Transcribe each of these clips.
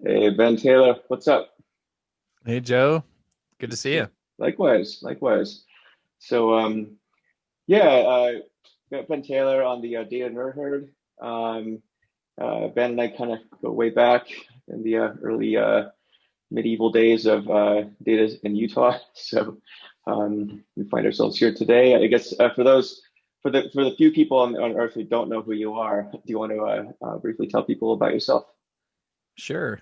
Hey, Ben Taylor, what's up? Hey Joe, good to see you. Likewise, likewise. So, yeah, got Ben Taylor on the Data Nerd Herd. Um, Ben and I kind of go way back in the early medieval days of data in Utah. So, we find ourselves here today. I guess for the few people on Earth who don't know who you are, do you want to briefly tell people about yourself? Sure.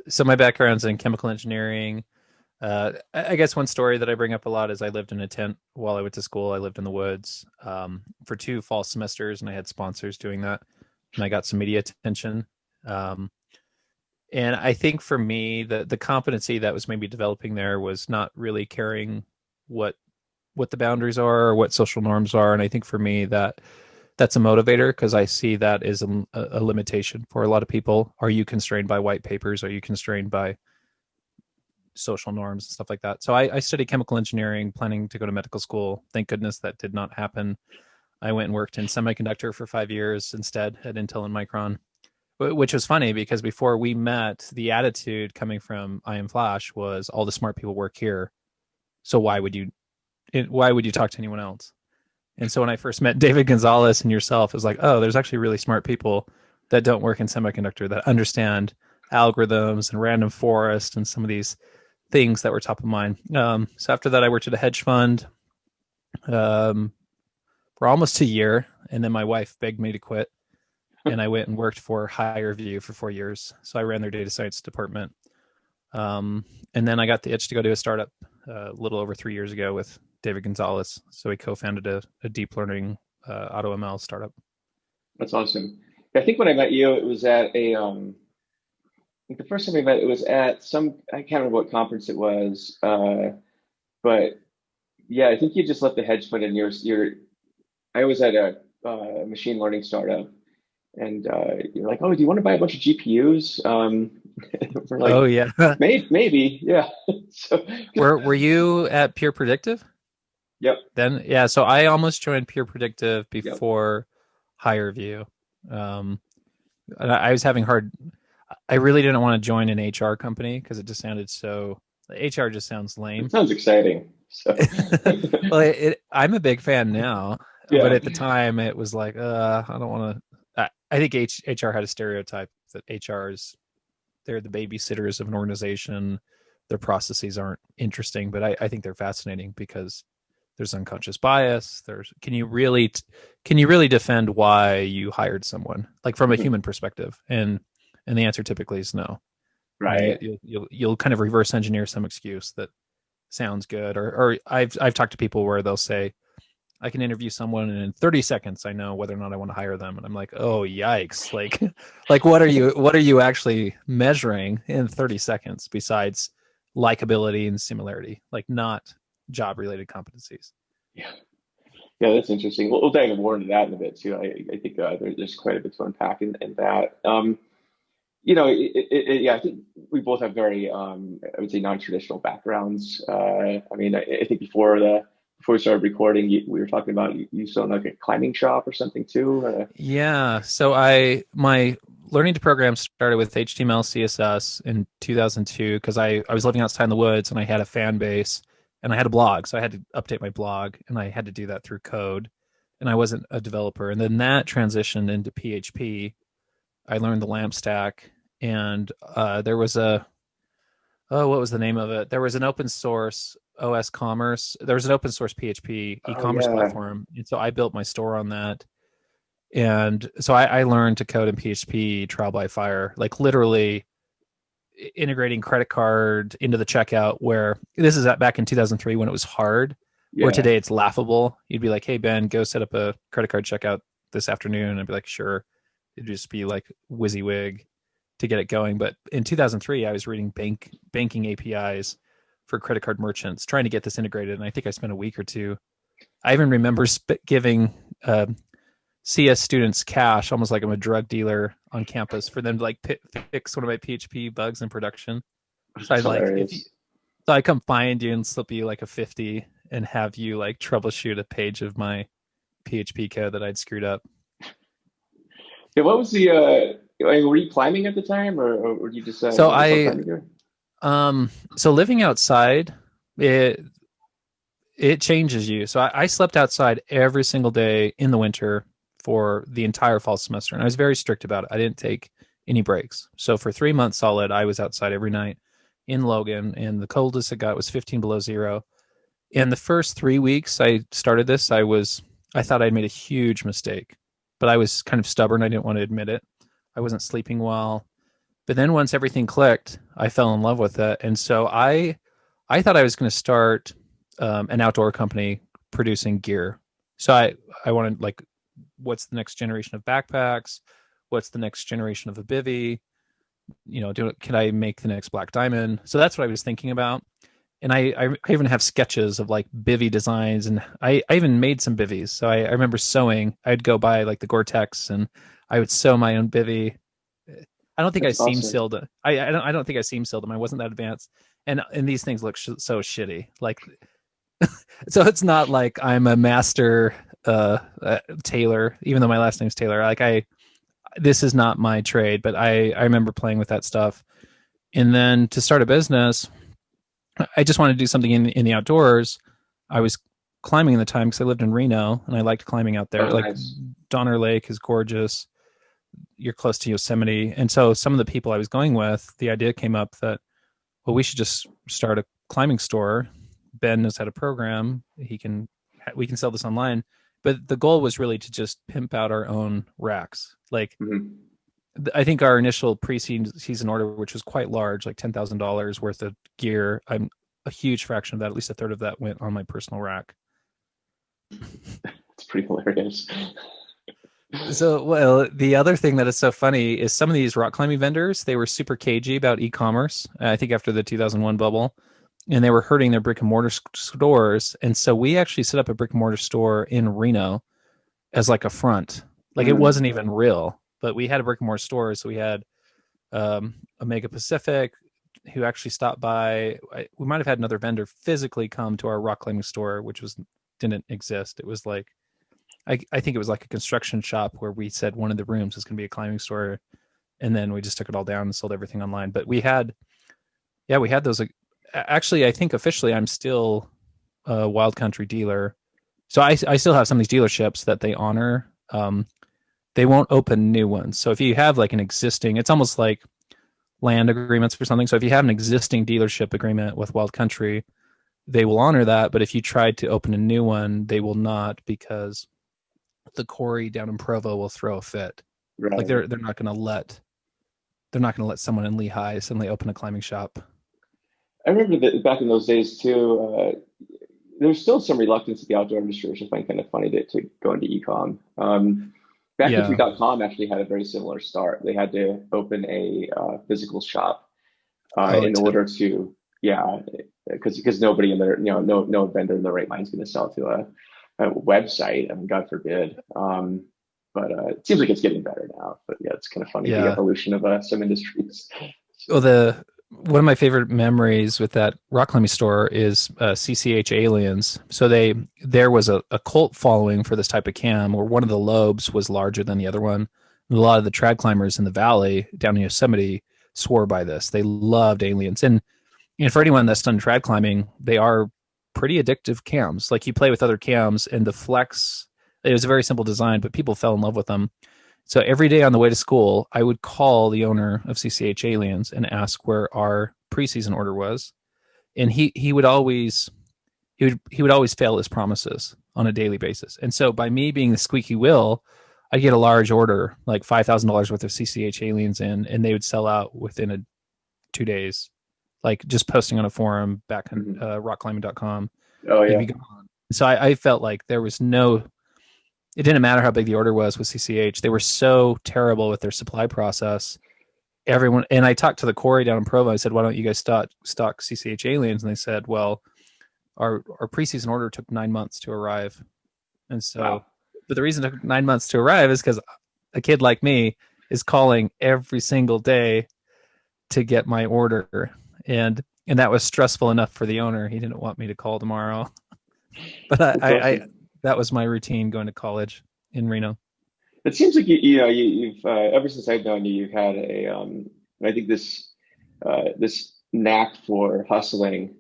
So my background's in chemical engineering. I guess one story that I bring up a lot is I lived in a tent while I went to school. I lived in the woods for 2 fall semesters, and I had sponsors doing that, and I got some media attention. Um, and I think for me, the competency that was maybe developing there was not really caring what what the boundaries are or what social norms are. And I think for me that's a motivator because I see that as a limitation for a lot of people. Are you constrained by white papers? Are you constrained by social norms and stuff like that? So I studied chemical engineering, planning to go to medical school. Thank goodness that did not happen. I went and worked in semiconductor for 5 years instead at Intel and Micron, which was funny because before we met, the attitude coming from I Am Flash was all the smart people work here. So why would you talk to anyone else? And so when I first met David Gonzalez and yourself, it was like, oh, there's actually really smart people that don't work in semiconductor that understand algorithms and random forest and some of these things that were top of mind. So after that, I worked at a hedge fund um, for almost a year, and then my wife begged me to quit, and I went and worked for Higher View for 4 years. So I ran their data science department, and then I got the itch to go to a startup a little over 3 years ago with David Gonzalez. So we co-founded a deep learning auto ML startup. That's awesome. I think when I met you, it was at I think the first time we met, it was at I can't remember what conference it was. But yeah, I think you just left the hedge fund and I was at a machine learning startup and you're like, oh, do you want to buy a bunch of GPUs? We're Oh like, yeah. maybe, yeah. So, Were you at Pure Predictive yep, then? Yeah. So I almost joined Pure Predictive yep. before Higher View. Um, and I was having hard. I really didn't want to join an HR company because it just sounded so. HR just sounds It lame. sounds exciting. So, Well, I'm a big fan now, but yeah, at the time it was like, I don't want to. I think HR had a stereotype that HRs they're the babysitters of an organization. Their processes aren't interesting, but I think they're fascinating because there's unconscious bias. There's can you really defend why you hired someone like from a mhm, human perspective? And the answer typically is no. right. You'll kind of reverse engineer some excuse that sounds good, or I've talked to people where they'll say I can interview someone and in 30 seconds I know whether or not I want to hire them. And I'm like, "Oh, yikes." Like like what are you actually measuring in 30 seconds besides likability and similarity? Like not job related competencies. Yeah. Yeah, that's interesting. We'll dive more into that in a bit too. I think there's quite a bit to unpack in that. Yeah, I think we both have very, I would say, non-traditional backgrounds. I mean, I think before we started recording, we were talking about you still in like a climbing shop or something too. Yeah, so my learning to program started with HTML CSS in 2002 because I was living outside in the woods and I had a fan base and I had a blog, so I had to update my blog and I had to do that through code and I wasn't a developer. And then that transitioned into PHP. I learned the LAMP stack and there was a what was the name of it? There was an open source OS commerce. There was an open source PHP Oh e-commerce yeah, platform, and so I built my store on that. And so I learned to code in PHP trial by fire, like literally integrating credit card into the checkout. Where this is back in 2003 when it was hard, where yeah. today it's laughable. You'd be like, "Hey Ben, go set up a credit card checkout this afternoon," and I'd be like, "Sure." It'd just be like WYSIWYG to get it going. But in 2003, I was reading banking APIs for credit card merchants, trying to get this integrated, and I think I spent a week or two. I even remember giving CS students cash, almost like I'm a drug dealer on campus, for them to like fix one of my PHP bugs in production. So That's hilarious. I come find you and slip you like a 50 and have you like troubleshoot a page of my PHP code that I'd screwed up. Yeah, what was the I mean, were you climbing at the time, or were you just So doing I self-driving gear? so living outside, it it changes you. So I slept outside every single day in the winter for the entire fall semester, and I was very strict about it. I didn't take any breaks. So for 3 months solid, I was outside every night in Logan, and the coldest it got was 15 below zero. And the first 3 weeks I started this, I thought I'd made a huge mistake, but I was kind of stubborn. I didn't want to admit it. I wasn't sleeping well. But then once everything clicked, I fell in love with it, and so I thought I was going to start an outdoor company producing gear. So I wanted, like, what's the next generation of backpacks? What's the next generation of a bivy? Can I make the next Black Diamond? So that's what I was thinking about. And I even have sketches of like bivy designs, and I even made some bivvies. So I remember sewing. I'd go buy like the Gore-Tex, and I would sew my own bivy. I don't think I That's seam awesome. sealed it. I don't think I seam sealed them. I wasn't that advanced. And these things look so shitty. Like, so it's not like I'm a master tailor, even though my last name's Taylor. Like, this is not my trade, but I remember playing with that stuff. And then to start a business, I just wanted to do something in the outdoors. I was climbing at the time because I lived in Reno and I liked climbing out Oh, there. Like, nice. Donner Lake is gorgeous. You're close to Yosemite. And so some of the people I was going with, the idea came up that, well, we should just start a climbing store. Ben knows how to program. We can sell this online. But the goal was really to just pimp out our own racks. Like, Hmm. I think our initial pre-season order, which was quite large, like $10,000 worth of gear, I'm a huge fraction of that, at least a third of that, went on my personal rack. It's pretty hilarious. So, well, the other thing that is so funny is some of these rock climbing vendors, they were super cagey about e-commerce. I think after the 2001 bubble, and they were hurting their brick and mortar stores. And so we actually set up a brick and mortar store in Reno as like a front. Like, it Mm. wasn't even real, but we had a brick and mortar store. So we had Omega Pacific, who actually stopped by. We might have had another vendor physically come to our rock climbing store, which was didn't exist. It was like, I think it was like a construction shop where we said one of the rooms was going to be a climbing store, and then we just took it all down and sold everything online. But we had those. Like, actually, I think officially I'm still a Wild Country dealer, so I still have some of these dealerships that they honor. They won't open new ones. So if you have like an existing, it's almost like land agreements or something. So if you have an existing dealership agreement with Wild Country, they will honor that. But if you tried to open a new one, they will not, because the quarry down in Provo will throw a fit. Like, Right. they're not going to let someone in Lehigh suddenly open a climbing shop. I remember that back in those days too. There's still some reluctance in the outdoor industry, which I find kind of funny to go into ecom. Yeah, Backcountry.com actually had a very similar start. They had to open a physical shop oh, in order to, yeah, because nobody in their, no vendor in their right mind is going to sell to a website. I mean, God forbid. But it seems like it's getting better now. But yeah, it's kind of funny the yeah. evolution of some industries. Well, the one of my favorite memories with that rock climbing store is CCH Aliens. So there was a cult following for this type of cam, where one of the lobes was larger than the other one. And a lot of the trad climbers in the valley down in Yosemite swore by this. They loved Aliens, and for anyone that's done trad climbing, they are pretty addictive cams. Like, you play with other cams, and the flex. It was a very simple design, but people fell in love with them. So every day on the way to school, I would call the owner of CCH Aliens and ask where our preseason order was, and he would always fail his promises on a daily basis. And so, by me being the squeaky wheel, I get a large order, like $5,000 worth of CCH Aliens in, and they would sell out within 2 days. Like, just posting on a forum back on Mhm. rockclimbing.com, Oh they'd yeah. be gone. So I felt like there was no, it didn't matter how big the order was with CCH. They were so terrible with their supply process. Everyone, and I talked to the quarry down in Provo. I said, "Why don't you guys stock CCH Aliens?" And they said, "Well, our preseason order took 9 months to arrive." And Wow. so, but the reason it took 9 months to arrive is because a kid like me is calling every single day to get my order, and that was stressful enough for the owner. He didn't want me to call tomorrow, but That's I awesome. that was my routine going to college in Reno. It seems like you've ever since I've known you, you've had I think this knack for hustling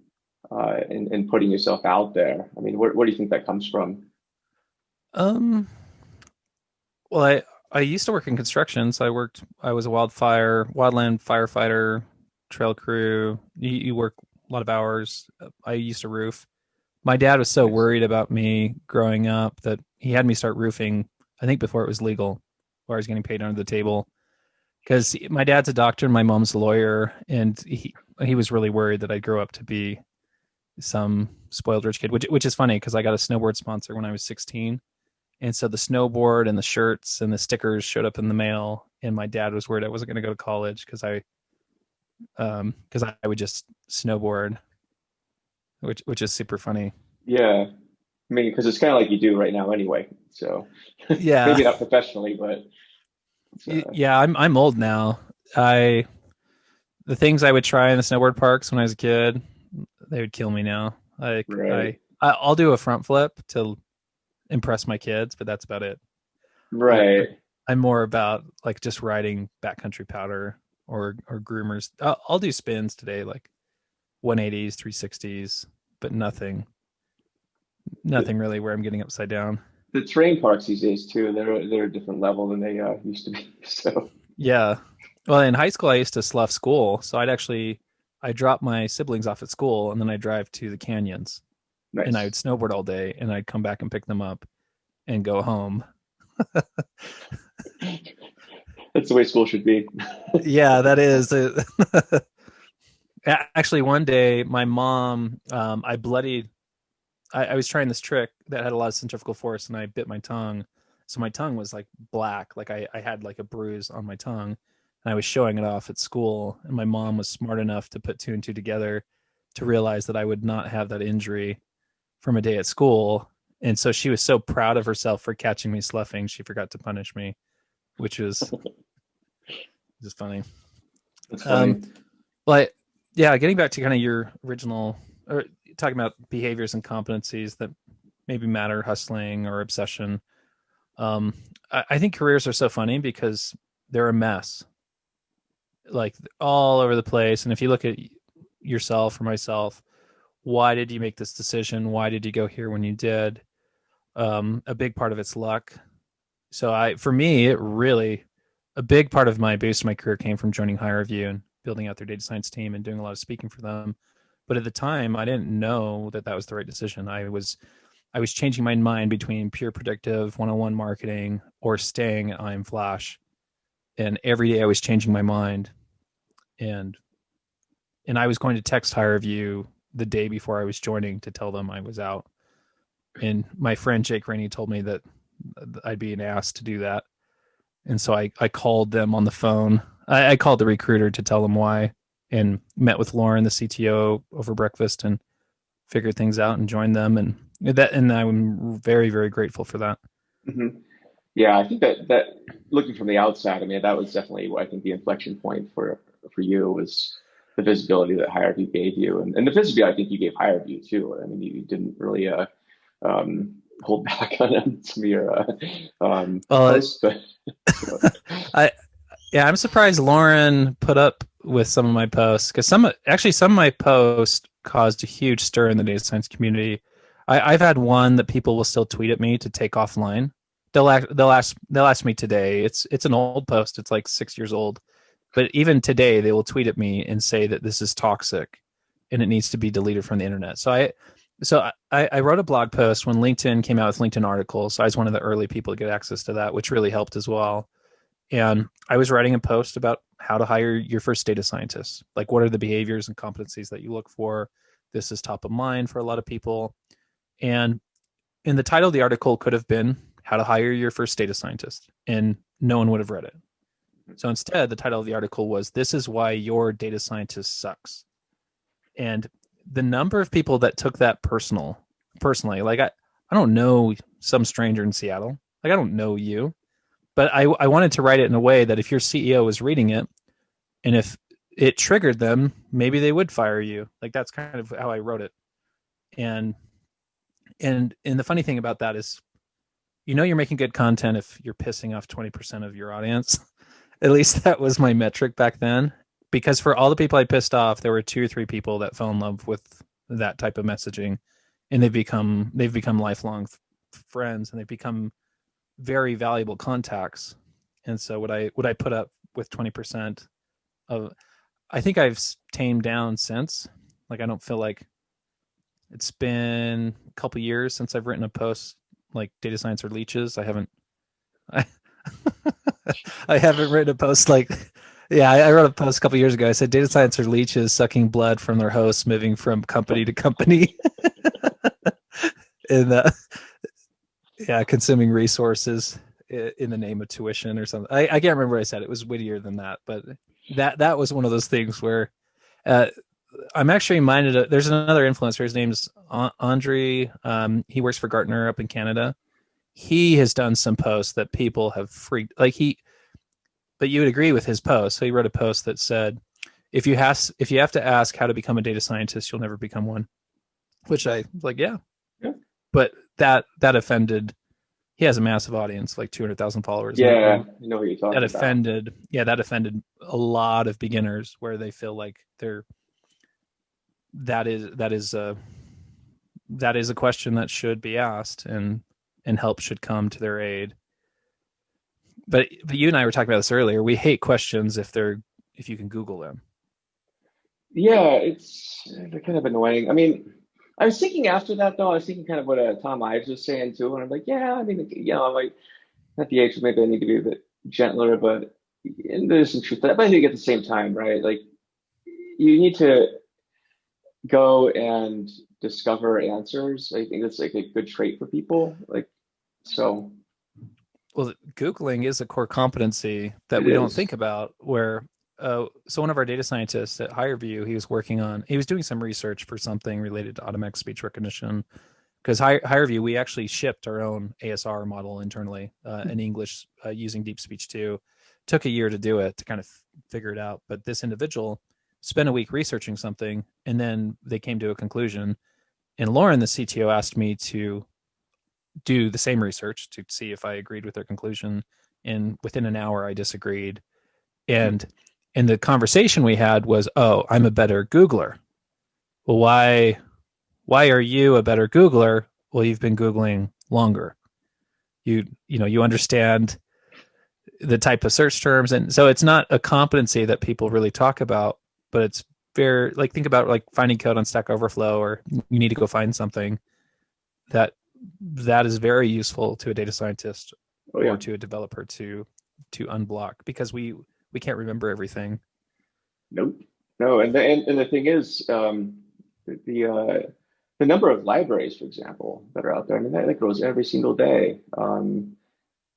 and putting yourself out there. I mean, where do you think that comes from? Um, well, I used to work in construction, so I was a wildland firefighter, trail crew. You work a lot of hours. I used to roof. My dad was so Nice. worried about me growing up that he had me start roofing, I think before it was legal, where I was getting paid under the table. Because my dad's a doctor and my mom's a lawyer, and he was really worried that I'd grow up to be some spoiled rich kid, which is funny because I got a snowboard sponsor when I was 16. And so the snowboard and the shirts and the stickers showed up in the mail, and my dad was worried I wasn't going to go to college because I would just snowboard, which is super funny. Yeah, I mean, because it's kind of like you do right now anyway. So Yeah, maybe not professionally, but it's, yeah. I'm old now. I the things I would try in the snowboard parks when I was a kid, they would kill me now. right, I'll do a front flip to impress my kids, but that's about it. I right. I'm more about like just riding backcountry powder or groomers. I'll do spins today, like 180s, 360s, but The, nothing really where I'm getting upside down. the terrain parks these days too, they're a different level than they used to be. So Yeah. Well, in high school, I used to slough school, so I drop my siblings off at school, and then I drive to the canyons, and I would nice. snowboard all day, and I'd come back and pick them up and go home. That's the way school should be. Yeah, that is. Actually, one day, my mom, I bloodied. I was trying this trick that had a lot of centrifugal force, and I bit my tongue. So my tongue was like black, like I had like a bruise on my tongue, and I was showing it off at school. And my mom was smart enough to put two and two together to realize that I would not have that injury from a day at school. And so she was so proud of herself for catching me sloughing, she forgot to punish me, which was just funny. That's Um, funny. but yeah, getting back to kind of your original, or talking about behaviors and competencies that maybe matter, hustling or obsession. Um, I think careers are so funny because they're a mess, like all over the place. And if you look at yourself or myself, why did you make this decision? Why did you go here when you did? A big part of it's luck. So for me, it really, a big part of my boost in my career came from joining HireVue and building out their data science team and doing a lot of speaking for them. But at the time, I didn't know that that was the right decision. I was changing my mind between pure predictive one-on-one marketing or staying at I'm Flash. And every day I was changing my mind. And I was going to text HireVue the day before I was joining to tell them I was out. And my friend Jake Rainey told me that I'd be an ass to do that. And so I called them on the phone. I called the recruiter to tell them why and met with Lauren, the CTO, over breakfast and figured things out and joined them. And I'm very, very grateful for that. Hmm. Yeah, I think that looking from the outside, I mean, that was definitely what I think the inflection point for you was the visibility that HireVue gave you, and the visibility I think you gave HireVue too. I mean, you didn't really hold back on some of your Well, posts, but so, I yeah, I'm surprised Lauren put up with some of my posts because some of my posts caused a huge stir in the data science community. I've had one that people will still tweet at me to take offline. They'll ask me today. It's an old post. It's like 6 years old, but even today they will tweet at me and say that this is toxic and it needs to be deleted from the internet. I wrote a blog post when LinkedIn came out with LinkedIn articles. So I was one of the early people to get access to that, which really helped as well. And I was writing a post about how to hire your first data scientist. Like, what are the behaviors and competencies that you look for? This is top of mind for a lot of people. And in the title of the article could have been how to hire your first data scientist, and no one would have read it. So instead, the title of the article was "This is why your data scientist sucks." And the number of people that took that personally, like I don't know some stranger in Seattle. Like I don't know you, but I wanted to write it in a way that if your CEO was reading it and if it triggered them, maybe they would fire you. Like that's kind of how I wrote it. And the funny thing about that is, you're making good content if you're pissing off 20% of your audience. At least that was my metric back then. Because for all the people I pissed off, there were 2 or 3 people that fell in love with that type of messaging, and they've become lifelong friends, and they've become very valuable contacts. And so would I put up with 20% of, I think I've tamed down since. Like, I don't feel like it's been a couple years since I've written a post like data science or leeches. I, I haven't written a post like, yeah, I wrote a post a couple years ago. I said data science are leeches sucking blood from their hosts, moving from company to company, and yeah, consuming resources in the name of tuition or something. I can't remember what I said. It was wittier than that, but that was one of those things where uh, I'm actually reminded of, there's another influencer. His name's Andre. He works for Gartner up in Canada. He has done some posts that people have freaked, like but you would agree with his post. So he wrote a post that said, if you have to ask how to become a data scientist, you'll never become one, which I like, yeah. But that offended, he has a massive audience, like 200,000 followers. Yeah, I know what you're talking that offended a lot of beginners, where they feel like that is a question that should be asked, and help should come to their aid. But you and I were talking about this earlier. We hate questions if you can Google them. Yeah, they're kind of annoying. I mean, I was thinking after that though, I was thinking kind of what Tom Ives was saying too, and I'm like, yeah, I mean, I'm like at the age where maybe I need to be a bit gentler, but and there's some truth to that. But I think at the same time, right, like you need to go and discover answers. I think that's like a good trait for people. Like, so Well, Googling is a core competency that it we don't is. think about. Where so one of our data scientists at HireVue, he was doing some research for something related to automatic speech recognition. Because HireVue, we actually shipped our own ASR model internally in English using Deep Speech 2. Took a year to do it, to kind of figure it out. But this individual spent a week researching something, and then they came to a conclusion. And Lauren, the CTO, asked me to do the same research to see if I agreed with their conclusion. And within an hour, I disagreed. And the conversation we had was, "Oh, I'm a better Googler." Well, why are you a better Googler? Well, you've been Googling longer. You understand the type of search terms, and so it's not a competency that people really talk about, but it's very, like, think about like finding code on Stack Overflow, or you need to go find something that is very useful to a data scientist or to a developer to unblock, because we can't remember everything. Nope. No, and the thing is, the number of libraries, for example, that are out there, I mean, that grows every single day.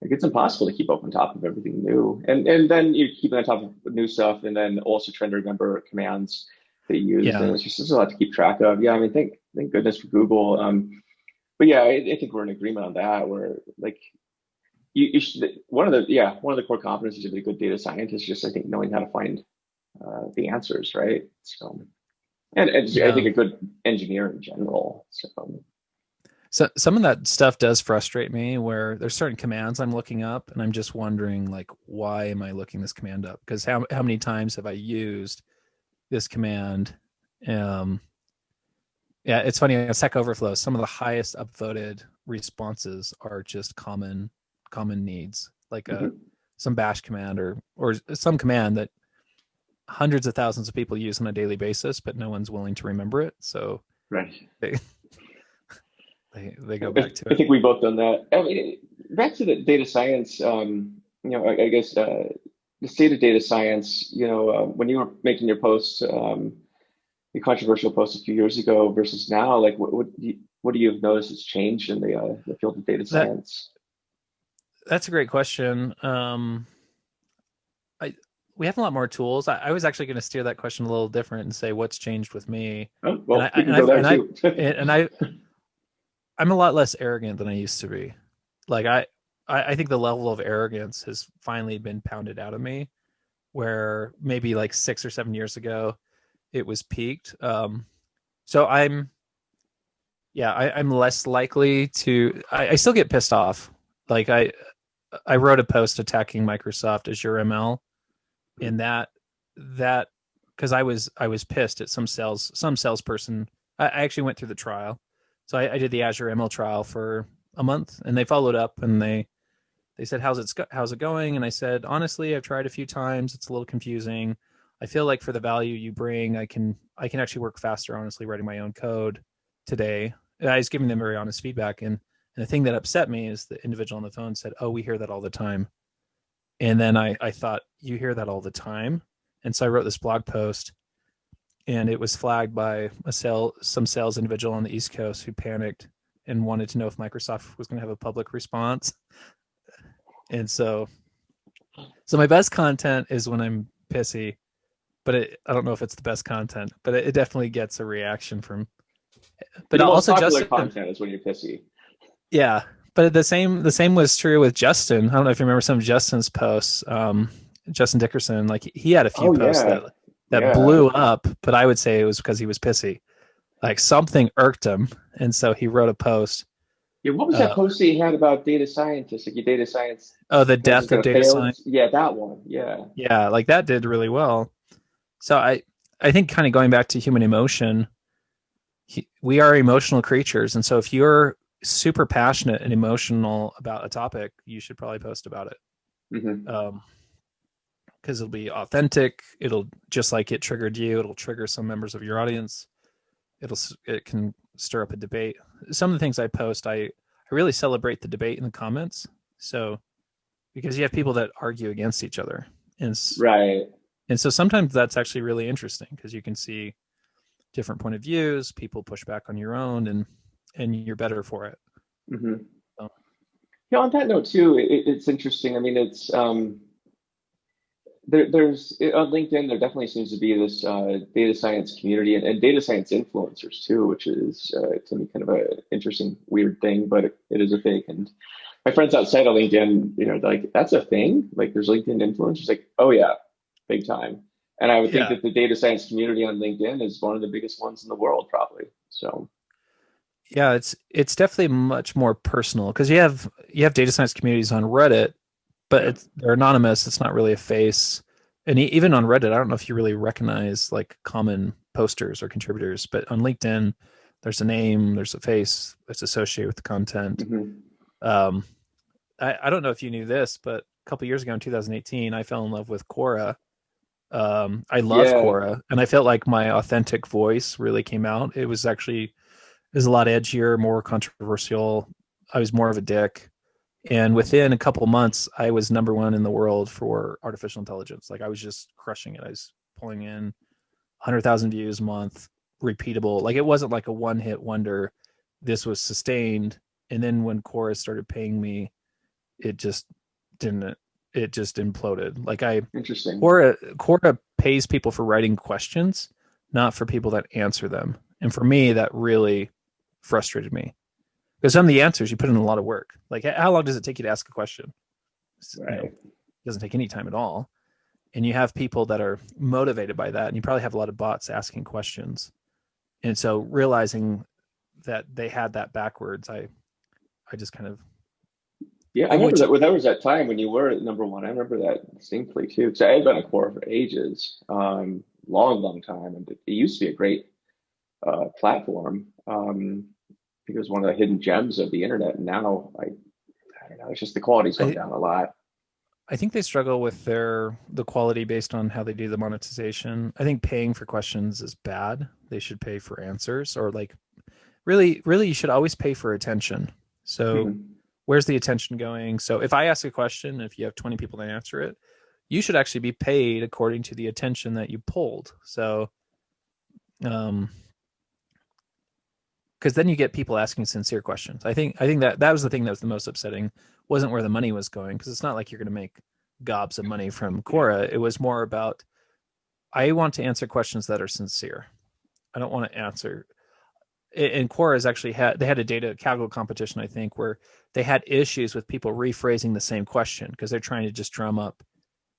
Like it's impossible to keep up on top of everything new, and then you keep on top of new stuff, and then also trying to remember commands that you use, and there's a lot to keep track of. Yeah, I mean, thank goodness for Google. But yeah, I think we're in agreement on that. Where like you should, one of the core competencies of a good data scientist is just, I think, knowing how to find the answers, right? So, and I think a good engineer in general. So some of that stuff does frustrate me, where there's certain commands I'm looking up and I'm just wondering, like, why am I looking this command up? Because how many times have I used this command? Yeah, it's funny, on Stack Overflow, some of the highest upvoted responses are just common needs, like some bash command or some command that hundreds of thousands of people use on a daily basis, but no one's willing to remember it. So right. They go back to it. I think we've both done that. I mean, back to the data science, I guess the state of data science, when you were making your posts, your controversial posts a few years ago versus now, like what do you have noticed has changed in the field of data science? That's a great question. We have a lot more tools. I was actually going to steer that question a little different and say what's changed with me. Oh, well, we can go there too. I'm a lot less arrogant than I used to be. Like I think the level of arrogance has finally been pounded out of me, where maybe like 6 or 7 years ago it was peaked. So I'm less likely to. I still get pissed off Like I wrote a post attacking Microsoft Azure ML, and that because I was pissed at some salesperson. I actually went through the trial, so I did the Azure ML trial for a month, and they followed up and they said how's it going, and I said honestly I've tried a few times, it's a little confusing. I feel like for the value you bring, I can actually work faster honestly writing my own code today. And I was giving them very honest feedback, and the thing that upset me is the individual on the phone said, oh, we hear that all the time. And then I thought, you hear that all the time? And so I wrote this blog post, and it was flagged by some sales individual on the East Coast who panicked and wanted to know if Microsoft was going to have a public response. And so my best content is when I'm pissy, but I don't know if it's the best content, but it definitely gets a reaction from. But Your most also popular Justin, content is when you're pissy. yeah. But the same was true with Justin. I don't know if you remember some of Justin's posts. Justin Dickerson, like he had a few Oh posts yeah, that yeah. blew up, but I would say it was because he was pissy. Like something irked him, and so he wrote a post. Yeah, what was that Uh, post that you had about data scientists? Like your data science oh, the course is death of going to data fail? science. Yeah, that one. Yeah. Yeah, like that did really well. So I think kind of going back to human emotion, we are emotional creatures, and so if you're super passionate and emotional about a topic, you should probably post about it. Hmm. Because it'll be authentic. It'll just like it triggered you. It'll trigger some members of your audience. It can stir up a debate. Some of the things I post, I really celebrate the debate in the comments. So because you have people that argue against each other, and Right. and so sometimes that's actually really interesting because you can see different point of views. People push back on your own, and you're better for it. Hmm. So, Yeah, on that note too, it's interesting. I mean, it's there's on LinkedIn, there definitely seems to be this data science community and data science influencers too, which is to me kind of a interesting, weird thing, but it is a thing. And my friends outside of LinkedIn, like that's a thing. Like there's LinkedIn influencers, like, oh yeah, big time. And I would think yeah, that the data science community on LinkedIn is one of the biggest ones in the world, probably. So, yeah, it's definitely much more personal because you have data science communities on Reddit, but yeah, they're anonymous. It's not really a face. And even on Reddit, I don't know if you really recognize like common posters or contributors, but on LinkedIn, there's a name, there's a face that's associated with the content. hmm, Um, I don't know if you knew this, but a couple years ago in 2018, I fell in love with Quora. I love yeah, Quora, and I felt like my authentic voice really came out. It was a lot edgier, more controversial. I was more of a dick. And within a couple months, I was number one in the world for artificial intelligence. Like I was just crushing it. I was pulling in 100,000 views a month, repeatable. Like it wasn't like a one hit wonder. This was sustained. And then when Chorus started paying me, it just didn't. It just imploded. Like interesting. Quora pays people for writing questions, not for people that answer them. And for me, that really frustrated me because some of the answers you put in a lot of work. Like how long does it take you to ask a question? Right. It doesn't take any time at all. And you have people that are motivated by that, and you probably have a lot of bots asking questions. And so realizing that they had that backwards, I just kind of Yeah, I remember which that. Well, there was that time when you were at number one. I remember that distinctly too, because I had been a core for ages, long, long time, and it used to be a great platform. I think it was one of the hidden gems of the internet. And now, I don't know, it's just the quality's gone I down a lot. I think they struggle with the quality based on how they do the monetization. I think paying for questions is bad. They should pay for answers, or like really you should always pay for attention. So Hmm. where's the attention going? So if I ask a question, if you have 20 people to answer it, you should actually be paid according to the attention that you pulled. So um because then you get people asking sincere questions. I think that was the thing that was the most upsetting. Wasn't where the money was going, because it's not like you're going to make gobs of money from Quora. It was more about, I want to answer questions that are sincere. I don't want to answer. And Quora has actually they had a data Kaggle competition, I think, where they had issues with people rephrasing the same question because they're trying to just drum up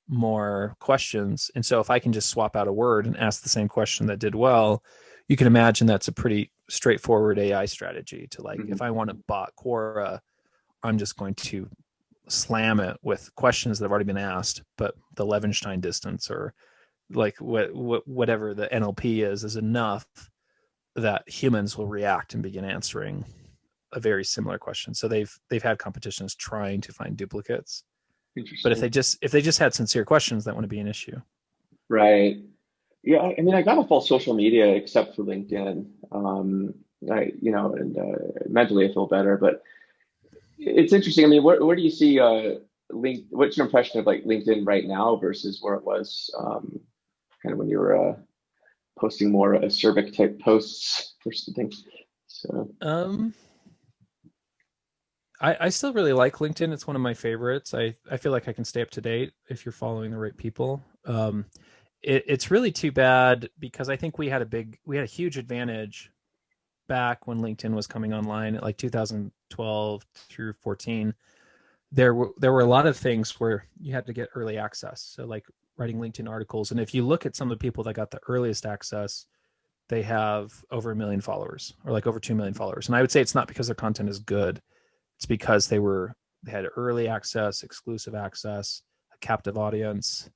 more questions. And so if I can just swap out a word and ask the same question that did well, you can imagine that's a pretty straightforward AI strategy to, like, if Hmm. I want to bot Quora, I'm just going to slam it with questions that have already been asked, but the Levenstein distance or like whatever the NLP is enough that humans will react and begin answering a very similar question. So they've had competitions trying to find duplicates. But if they just had sincere questions, that wouldn't be an issue. Right. Yeah. I mean, I got off all social media except for LinkedIn. Mentally I feel better, but it's interesting. I mean, where do you see what's your impression of like LinkedIn right now versus where it was kind of when you were posting more acerbic type posts or something? So I still really like LinkedIn. It's one of my favorites. I feel like I can stay up to date if you're following the right people. It's really too bad because I think we had a huge advantage back when LinkedIn was coming online at like 2012 through 14. There were a lot of things where you had to get early access. So like writing LinkedIn articles. And if you look at some of the people that got the earliest access, they have over 1 million followers or like over 2 million followers. And I would say it's not because their content is good. It's because they had early access, exclusive access, a captive audience.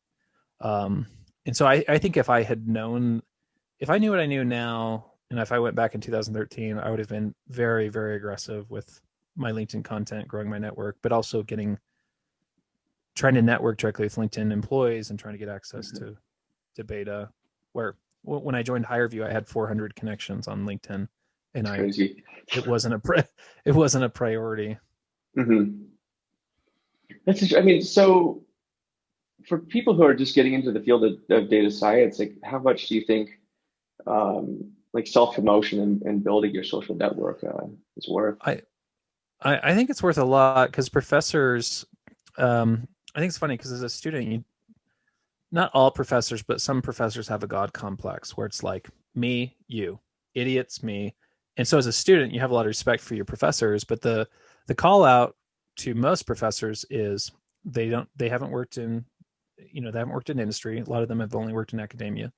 And so I think if I knew what I knew now, and if I went back in 2013, I would have been very, very aggressive with my LinkedIn content, growing my network, but also trying to network directly with LinkedIn employees and trying to get access to beta. Where when I joined HireVue, I had 400 connections on LinkedIn, and crazy. It wasn't a priority. Mm-hmm. I mean, so for people who are just getting into the field of data science, like how much do you think like self-promotion and building your social network is worth? I think it's worth a lot because professors, I think it's funny because as a student, not all professors, but some professors have a God complex where it's like me, you, idiots, me. And so as a student, you have a lot of respect for your professors, but the call out to most professors is they haven't worked in industry. A lot of them have only worked in academia.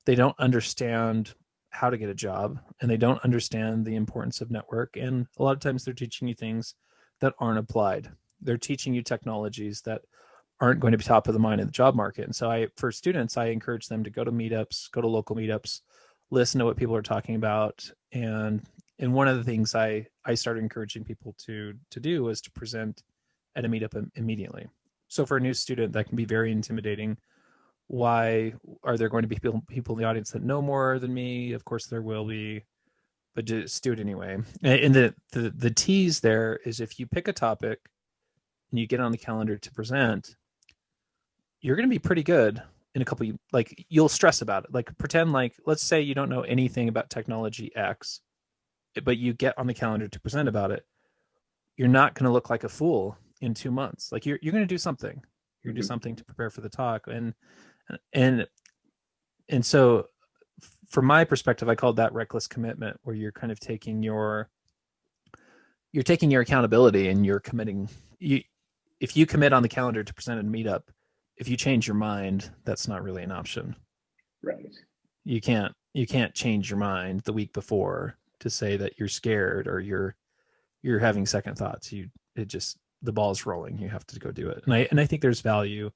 They don't understand how to get a job, and they don't understand the importance of network. And a lot of times they're teaching you things that aren't applied. They're teaching you technologies that aren't going to be top of the mind in the job market. And so for students, I encourage them to go to meetups, go to local meetups, listen to what people are talking about. And one of the things I started encouraging people to do was to present at a meetup immediately. So for a new student, that can be very intimidating. Why are there going to be people in the audience that know more than me? Of course there will be, but just do it anyway. And the tease there is if you pick a topic and you get on the calendar to present, you're going to be pretty good in a couple of, like you'll stress about it. Like pretend like, let's say you don't know anything about technology X, but you get on the calendar to present about it. You're not going to look like a fool in 2 months. Like you're going to do something. You're going to do something to prepare for the talk. And so from my perspective, I called that reckless commitment, where you're kind of taking your accountability and you're committing. If you commit on the calendar to present at a meetup, if you change your mind, that's not really an option. Right. You can't change your mind the week before to say that you're scared or you're having second thoughts. The ball's rolling. You have to go do it. And I think there's value.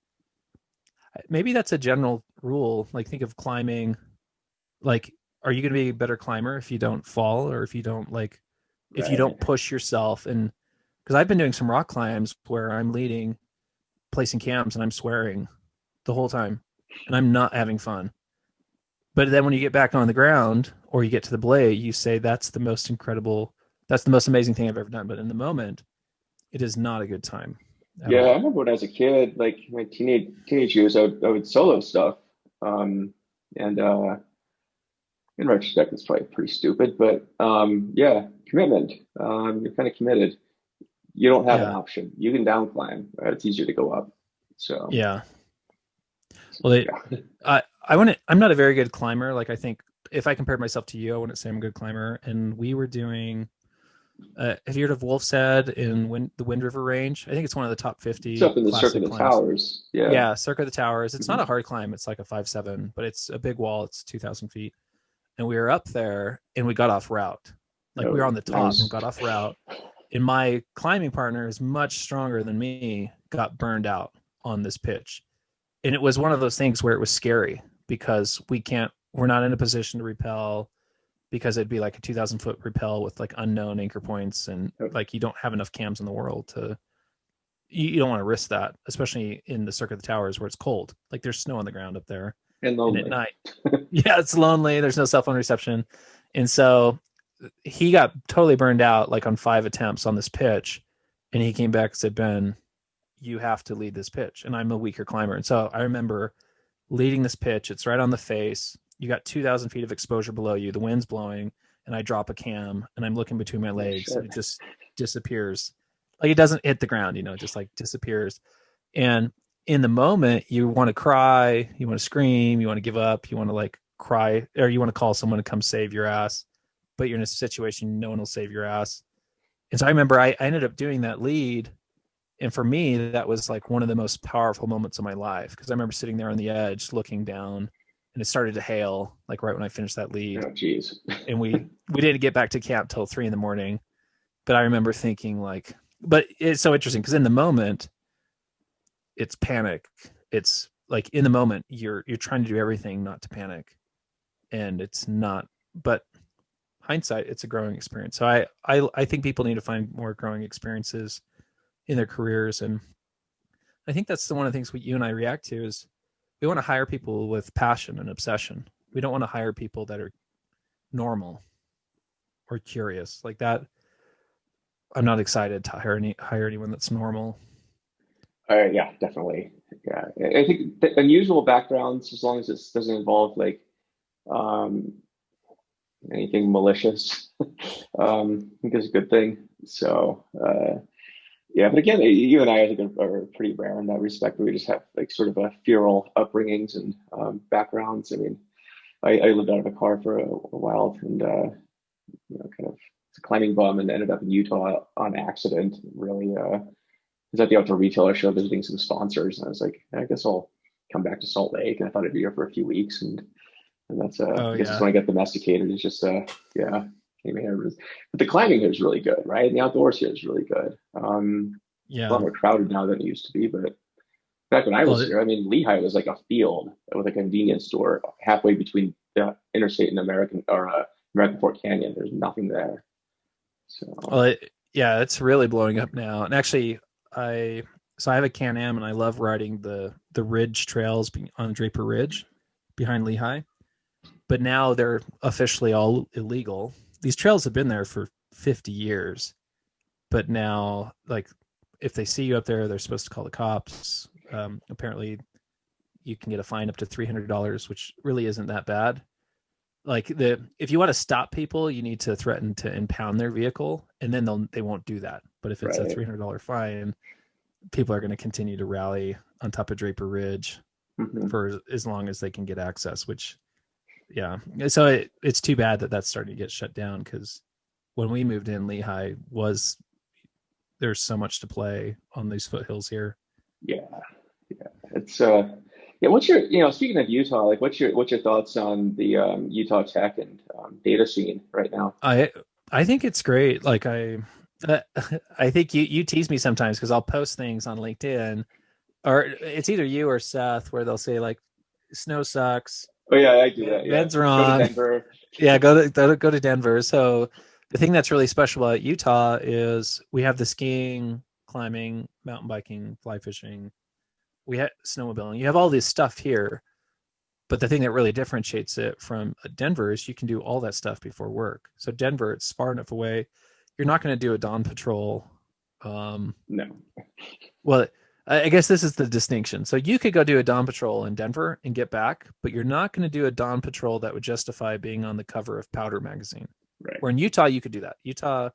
Maybe that's a general rule. Like think of climbing. Like, are you going to be a better climber if you don't fall, or if you don't if you don't push yourself? And because I've been doing some rock climbs where I'm leading, placing cams, and I'm swearing the whole time, and I'm not having fun. But then when you get back on the ground or you get to the blade, you say that's the most amazing thing I've ever done. But in the moment, it is not a good time. Yeah, I remember when I was a kid, like my teenage years, I would solo stuff, and in retrospect, it's probably pretty stupid, but yeah, commitment. You're kind of committed. You don't have an option. You can down climb. It's easier to go up. So yeah. Well, I'm not a very good climber. Like I think if I compared myself to you, I wouldn't say I'm a good climber. And we were doing. Have you heard of Wolf's Head in the Wind River Range? I think it's one of the top 50. It's up in the Circuit of the Towers. Yeah, Circuit of the Towers. It's not a hard climb. It's like a 5.7, but it's a big wall. It's 2,000 feet. And we were up there and we got off route. Like we were on the top and got off route. And my climbing partner is much stronger than me, got burned out on this pitch. And it was one of those things where it was scary because we're not in a position to rappel, because it'd be like a 2,000-foot rappel with like unknown anchor points, and like you don't have enough cams in the world to, you don't want to risk that, especially in the Circuit of the Towers where it's cold. Like there's snow on the ground up there. And And at lonely. night, yeah, it's lonely. There's no cell phone reception. And so he got totally burned out like on 5 attempts on this pitch. And he came back and said, Ben, you have to lead this pitch. And I'm a weaker climber. And so I remember leading this pitch. It's right on the face. You got 2,000 feet of exposure below you. The wind's blowing, and I drop a cam, and I'm looking between my legs, and it just disappears. Like it doesn't hit the ground, you know, just like disappears. And in the moment, you want to cry, you want to scream, you want to give up, you want to like cry, or you want to call someone to come save your ass. But you're in a situation no one will save your ass. And so I remember I ended up doing that lead. And for me, that was like one of the most powerful moments of my life, because I remember sitting there on the edge looking down, and it started to hail like right when I finished that lead. Oh, geez. And we didn't get back to camp till 3 a.m. But I remember thinking like, but it's so interesting because in the moment, it's panic. It's like in the moment you're trying to do everything not to panic, and it's not. But hindsight, it's a growing experience. So I think people need to find more growing experiences in their careers, and I think that's one of the things you and I react to is we want to hire people with passion and obsession. We don't want to hire people that are normal or curious like that. I'm not excited to hire anyone that's normal. Yeah, definitely. Yeah, I think unusual backgrounds, as long as it doesn't involve like um, anything malicious, I think is a good thing. So yeah, but again, you and I think are pretty rare in that respect. We just have like sort of a feral upbringings and backgrounds. I mean, I lived out of a car for a while, and kind of a climbing bum, and ended up in Utah on accident. Really, was at the outdoor retailer show visiting some sponsors, and I was like, I guess I'll come back to Salt Lake, and I thought I'd be here for a few weeks, and that's Oh I guess it's yeah. when I get domesticated. It's just yeah, came here. But the climbing here is really good, right? And the outdoors here is really good. A lot Yeah. more crowded now than it used to be, but back when I Well, was here, I mean, Lehigh was like a field with a convenience store halfway between the interstate and American Fort Canyon. There's nothing there. So yeah, it's really blowing up now. And actually, I I have a Can-Am, and I love riding the ridge trails on Draper Ridge behind Lehigh. But now they're officially all illegal. These trails have been there for 50 years, but now like if they see you up there, they're supposed to call the cops. Apparently, you can get a fine up to $300, which really isn't that bad. Like if you want to stop people, you need to threaten to impound their vehicle, and then they won't do that. But if it's a right. $300 fine, people are going to continue to rally on top of Draper Ridge Hmm. for as long as they can get access. Which, yeah, so it's too bad that that's starting to get shut down, because when we moved in, Lehigh was there's so much to play on these foothills here. Yeah, yeah. It's yeah. What's your speaking of Utah, like what's your thoughts on the Utah tech and data scene right now? I I think it's great. Like uh, I think you tease me sometimes because I'll post things on LinkedIn, or it's either you or Seth where they'll say like snow sucks, Oh yeah, I do that. Yeah, Ben's go to wrong. Denver. Yeah, go to Denver. So the thing that's really special about Utah is we have the skiing, climbing, mountain biking, fly fishing, we have snowmobiling. You have all this stuff here, but the thing that really differentiates it from Denver is you can do all that stuff before work. So Denver, it's far enough away. You're not going to do a dawn patrol. Um, No, well, I guess this is the distinction. So you could go do a dawn patrol in Denver and get back, but you're not going to do a dawn patrol that would justify being on the cover of Powder magazine. right. Where in Utah, you could do that. Utah,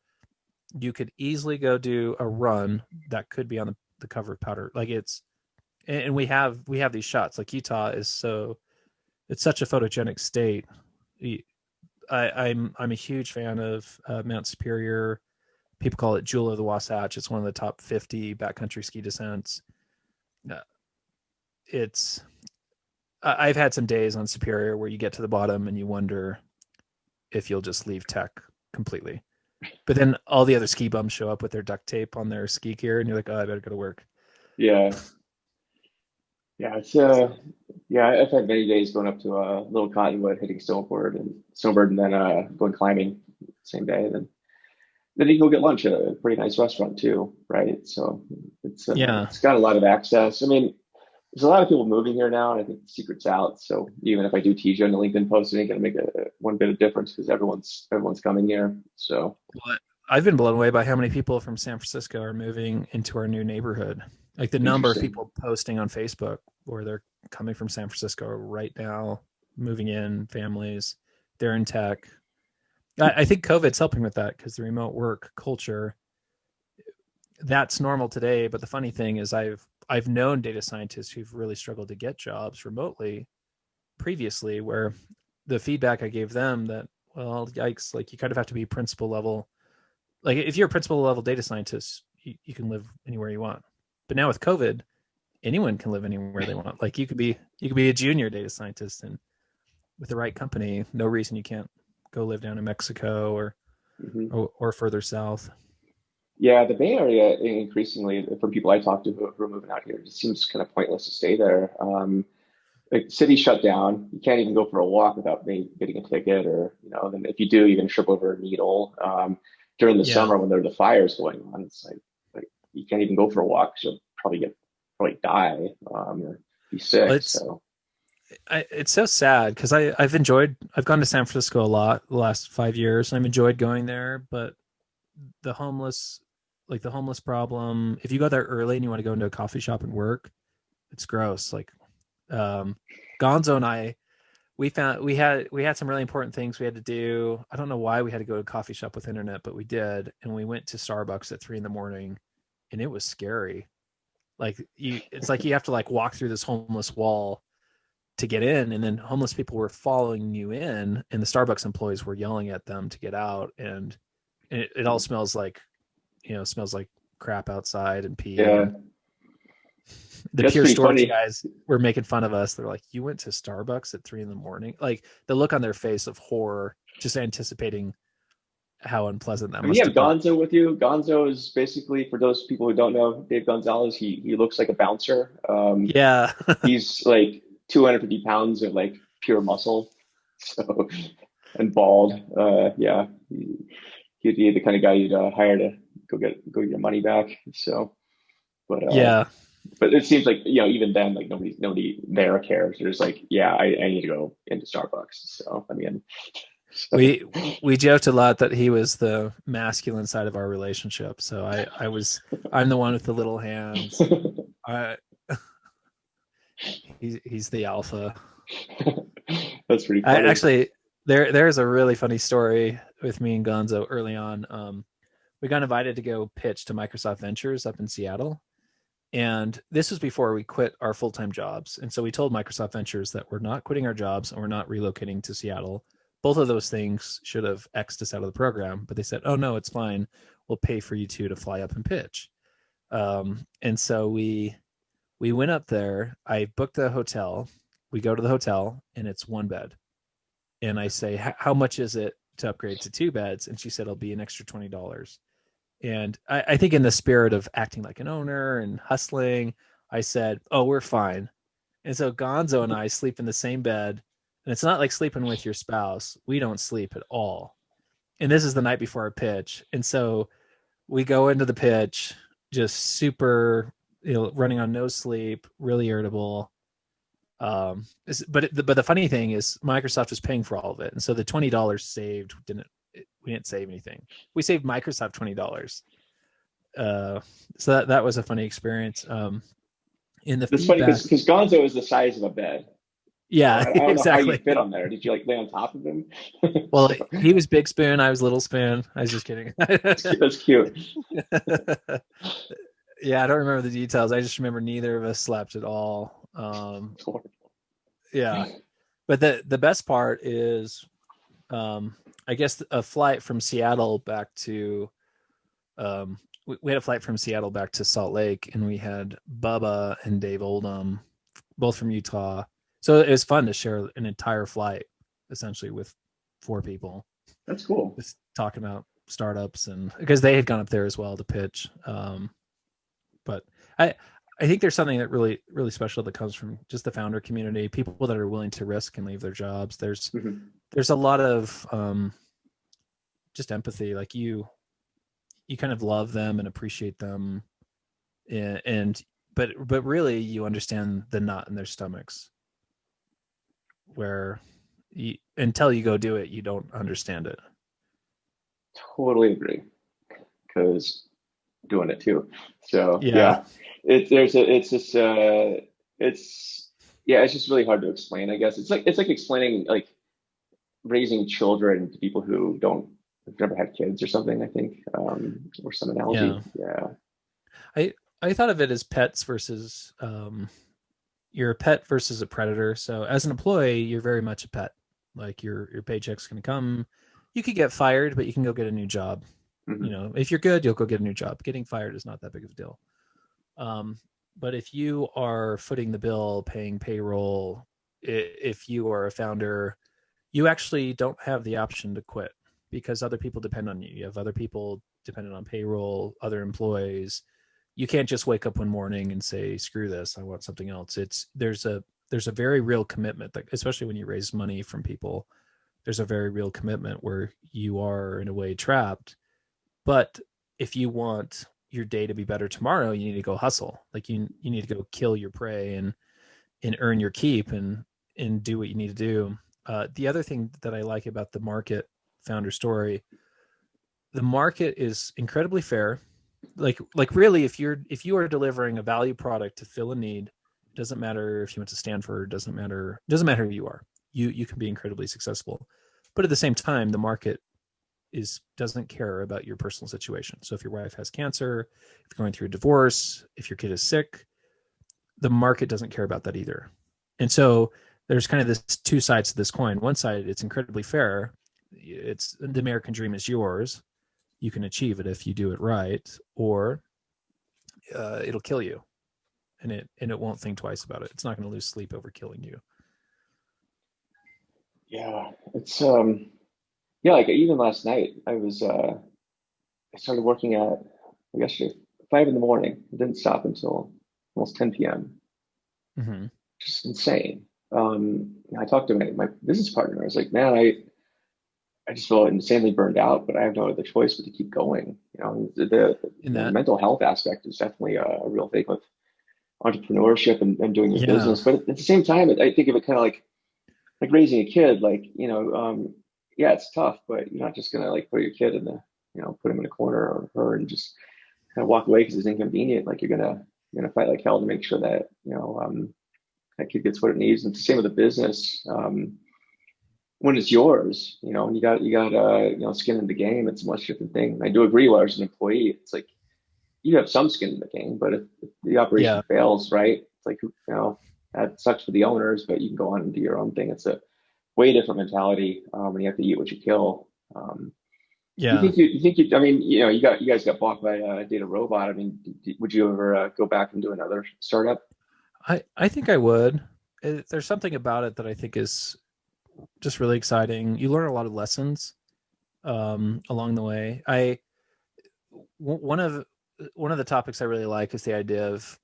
you could easily go do a run that could be on the cover of Powder. Like and we have these shots. Like Utah is it's such a photogenic state. I'm a huge fan of Mount Superior. People call it Jewel of the Wasatch. It's one of the top 50 backcountry ski descents. Uh, it's I've had some days on Superior where you get to the bottom and you wonder if you'll just leave tech completely. But then all the other ski bums show up with their duct tape on their ski gear, and you're like, oh, I better go to work. Yeah. Yeah. Yeah, I've had many days going up to Little Cottonwood, hitting snowboard, and then going climbing same day. And then you can go get lunch at a pretty nice restaurant too, right? So Yeah. it's got a lot of access. I mean, there's a lot of people moving here now, and I think the secret's out. So even if I do tease you on the LinkedIn post, it ain't gonna make one bit of difference because everyone's coming here. So Well, I've been blown away by how many people from San Francisco are moving into our new neighborhood. Like the number of interesting. people posting on Facebook where they're coming from San Francisco right now, moving in, families, they're in tech. I think COVID's helping with that because the remote work culture, that's normal today. But the funny thing is I've known data scientists who've really struggled to get jobs remotely previously, where the feedback I gave them that, well, yikes, like you kind of have to be principal level. Like if you're a principal level data scientist, you can live anywhere you want. But now with COVID, anyone can live anywhere they want. Like you could be a junior data scientist, and with the right company, no reason you can't go live down in Mexico Hmm. or further south. Yeah, the Bay Area increasingly, from people I talk to who are moving out here, it just seems kind of pointless to stay there. Like city shut down. You can't even go for a walk without maybe getting a ticket, or then if you do, you're gonna trip over a needle. During the Yeah. summer when there are the fires going on, it's like you can't even go for a walk. 'Cause you'll probably die, or be Well, sick. So it's so sad because I've gone to San Francisco a lot the last 5 years. I've enjoyed going there, but the homeless the homeless problem, if you go there early and you want to go into a coffee shop and work, it's gross. Like um Gonzo and I, we had some really important things we had to do. I don't know why we had to go to a coffee shop with internet, but we did, and we went to Starbucks at 3 in the morning, and it was scary. Like it's like you have to like walk through this homeless wall to get in, and then homeless people were following you in, and the Starbucks employees were yelling at them to get out, and it all smells like, smells like crap outside and pee, yeah, and the that's pure pretty storage funny. guys were making fun of us. They're like, you went to Starbucks at 3 in the morning? Like the look on their face of horror, just anticipating how unpleasant that I mean, you must have have been. Gonzo with you. Gonzo is basically, for those people who don't know, Dave Gonzalez. He looks like a bouncer. Yeah. He's like 250 pounds of like pure muscle, so and bald. Yeah, he'd be the kind of guy you'd hire to go get your money back. So, but Yeah. it seems like even then, like nobody there cares. They're just like, yeah, I need to go into Starbucks. So I mean, so, We joked a lot that he was the masculine side of our relationship. So I'm the one with the little hands. I he's the alpha. that's pretty I funny. actually there's a really funny story with me and Gonzo early on. We got invited to go pitch to Microsoft Ventures up in Seattle. And this was before we quit our full-time jobs. And so we told Microsoft Ventures that we're not quitting our jobs and we're not relocating to Seattle. Both of those things should have X'd us out of the program, but they said, oh, no, it's fine. We'll pay for you two to fly up and pitch. And so we went up there. I booked the hotel. We go to the hotel and it's one bed. And I say, how much is it to upgrade to two beds? And she said, it'll be an extra $20. And I think in the spirit of acting like an owner and hustling, I said, oh, we're fine. And so Gonzo and I sleep in the same bed. And it's not like sleeping with your spouse. We don't sleep at all. And this is the night before our pitch. And so we go into the pitch just super, running on no sleep, really irritable. But the funny thing is Microsoft was paying for all of it. And so the $20 saved we didn't save anything. We saved Microsoft $20. Uh, so that was a funny experience. In the That's funny feedback, because Gonzo is the size of a bed. So yeah, I don't know how you exactly. fit on there. Did you like lay on top of him? Well, So he was big spoon, I was little spoon. I was just kidding. that's cute. Yeah, I don't remember the details. I just remember neither of us slept at all. Yeah, but the best part is, I guess a flight from Seattle back to we had a flight from Seattle back to Salt Lake, and we had Bubba and Dave Oldham, both from Utah. So it was fun to share an entire flight, essentially, with four people, That's cool. just talking about startups, and because they had gone up there as well to pitch. But I think there's something that really special that comes from just the founder community, people that are willing to risk and leave their jobs. Mhm. There's a lot of just empathy. Like you kind of love them and appreciate them, and but really you understand the knot in their stomachs, where until you go do it, you don't understand it. Totally agree, because doing it too. So Yeah, yeah, it's just it's yeah, it's just really hard to explain. I guess it's like explaining like raising children to people who don't have never had kids or something. I think or some yeah. analogy. Yeah. I thought of it as pets versus you're a pet versus a predator. So as an employee, you're very much a pet. Like your paycheck's going to come. You could get fired, but you can go get a new job. You Hmm. know, if you're good, you'll go get a new job. Getting fired is not that big of a deal. Um, but if you are footing the bill, paying payroll, if you are a founder, you actually don't have the option to quit because other people depend on you. You have other people dependent on payroll, other employees. You can't just wake up one morning and say, "Screw this, I want something else." There's a very real commitment that, especially when you raise money from people, there's a very real commitment where you are in a way trapped. But if you want your day to be better tomorrow, you need to go hustle. Like you need to go kill your prey and earn your keep and do what you need to do. The other thing that I like about the market founder story, the market is incredibly fair. Like really, if you are delivering a value product to fill a need, it doesn't matter if you went to Stanford, doesn't matter who you are. You can be incredibly successful. But at the same time, the market is doesn't care about your personal situation. So if your wife has cancer, if you're going through a divorce, if your kid is sick, the market doesn't care about that either. And so there's kind of this two sides to this coin. One side, it's incredibly fair. It's the American dream is yours. You can achieve it if you do it right, or it'll kill you, and it won't think twice about it. It's not going to lose sleep over killing you. Yeah. It's yeah, like even last night I started working at yesterday 5 in the morning. It didn't stop until almost 10 p.m. Mm-hmm. Just insane. I talked to my business partner. I was like, man, I just feel insanely burned out, but I have no other choice but to keep going. In The that, mental health aspect is definitely a real thing with entrepreneurship and doing your yeah, business. But at the same time, I think of it kind of like raising a kid. Like yeah, it's tough, but you're not just gonna like put your kid in the put him in a corner or her and just kind of walk away because it's inconvenient. Like you're gonna fight like hell to make sure that that kid gets what it needs. And it's the same with the business. When it's yours, and you got skin in the game, it's a much different thing. And I do agree. While as an employee, it's like you have some skin in the game, but if the operation yeah, fails, right? It's like that sucks for the owners, but you can go on and do your own thing. It's a way different mentality when you have to eat what you kill. yeah. You think I mean, you guys got bought by Data Robot. I mean, would you ever go back and do another startup? I think I would. There's something about it that I think is just really exciting. You learn a lot of lessons along the way. One of the topics I really like is the idea of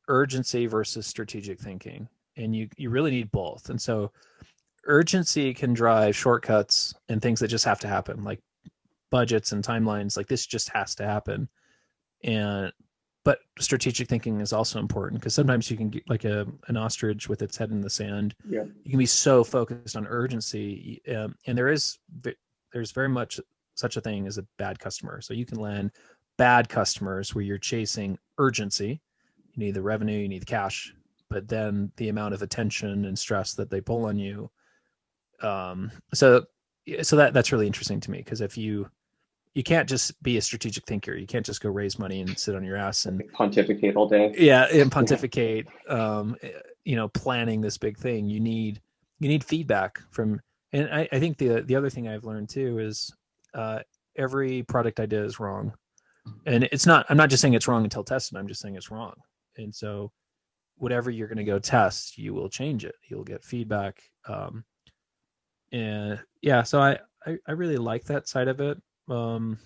urgency versus strategic thinking, and you really need both. And so urgency can drive shortcuts and things that just have to happen, like budgets and timelines. Like this just has to happen. And but strategic thinking is also important because sometimes you can get like an ostrich with its head in the sand. Yeah. You can be so focused on urgency, and there's very much such a thing as a bad customer. So you can land bad customers where you're chasing urgency. You need the revenue, you need the cash, but then the amount of attention and stress that they pull on you. So that's really interesting to me because if you can't just be a strategic thinker. You can't just go raise money and sit on your ass and Pontificate all day. yeah, and Yeah. pontificate. Planning this big thing. You need feedback from, and I think the other thing I've learned too is uh, every product idea is wrong, and it's not. I'm not just saying it's wrong until tested. I'm just saying it's wrong, and so whatever you're going to go test, you will change it. You'll get feedback, and yeah. So I really like that side of it. I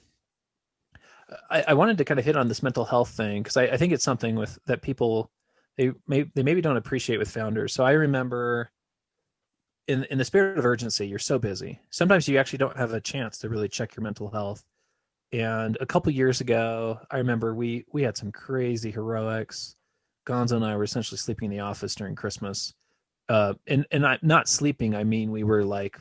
wanted to kind of hit on this mental health thing because I think it's something with that people they maybe don't appreciate with founders. So I remember in the spirit of urgency, you're so busy. Sometimes you actually don't have a chance to really check your mental health. And a couple years ago, I remember we had some crazy heroics. Gonzo and I were essentially sleeping in the office during Christmas. And I, not sleeping, I mean we were like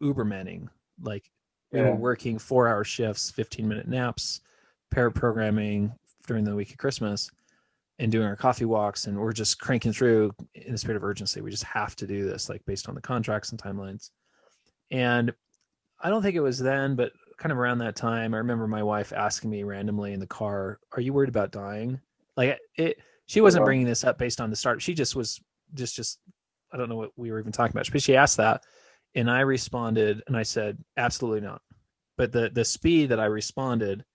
Ubermanning. Like we were Yeah. working 4 hour shifts, 15-minute naps, pair programming during the week of Christmas, and doing our coffee walks, and we're just cranking through in the spirit of urgency. We just have to do this, like based on the contracts and timelines. And I don't think it was then, but kind of around that time, I remember my wife asking me randomly in the car, "Are you worried about dying?" Like it, she Oh, wasn't well, bringing this up based on the start. She just was just I don't know what we were even talking about, but she asked that, and I responded, and I said, "Absolutely not." But the speed that I responded,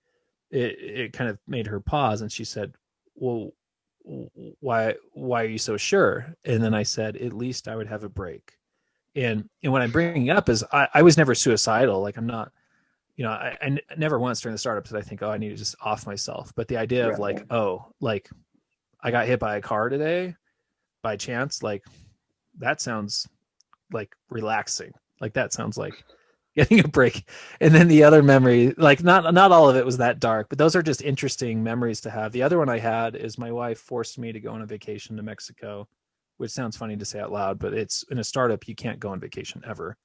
it kind of made her pause, and she said, "Well, why are you so sure?" And then I said, "At least I would have a break." And what I'm bringing up is I was never suicidal. Like I'm not, I never once during the startups did I think, oh, I need to just off myself. But the idea of right. like, oh, like I got hit by a car today by chance, like that sounds like relaxing. Like that sounds like getting a break. And then the other memory, like not all of it was that dark, but those are just interesting memories to have. The other one I had is my wife forced me to go on a vacation to Mexico, which sounds funny to say out loud, but it's in a startup you can't go on vacation ever.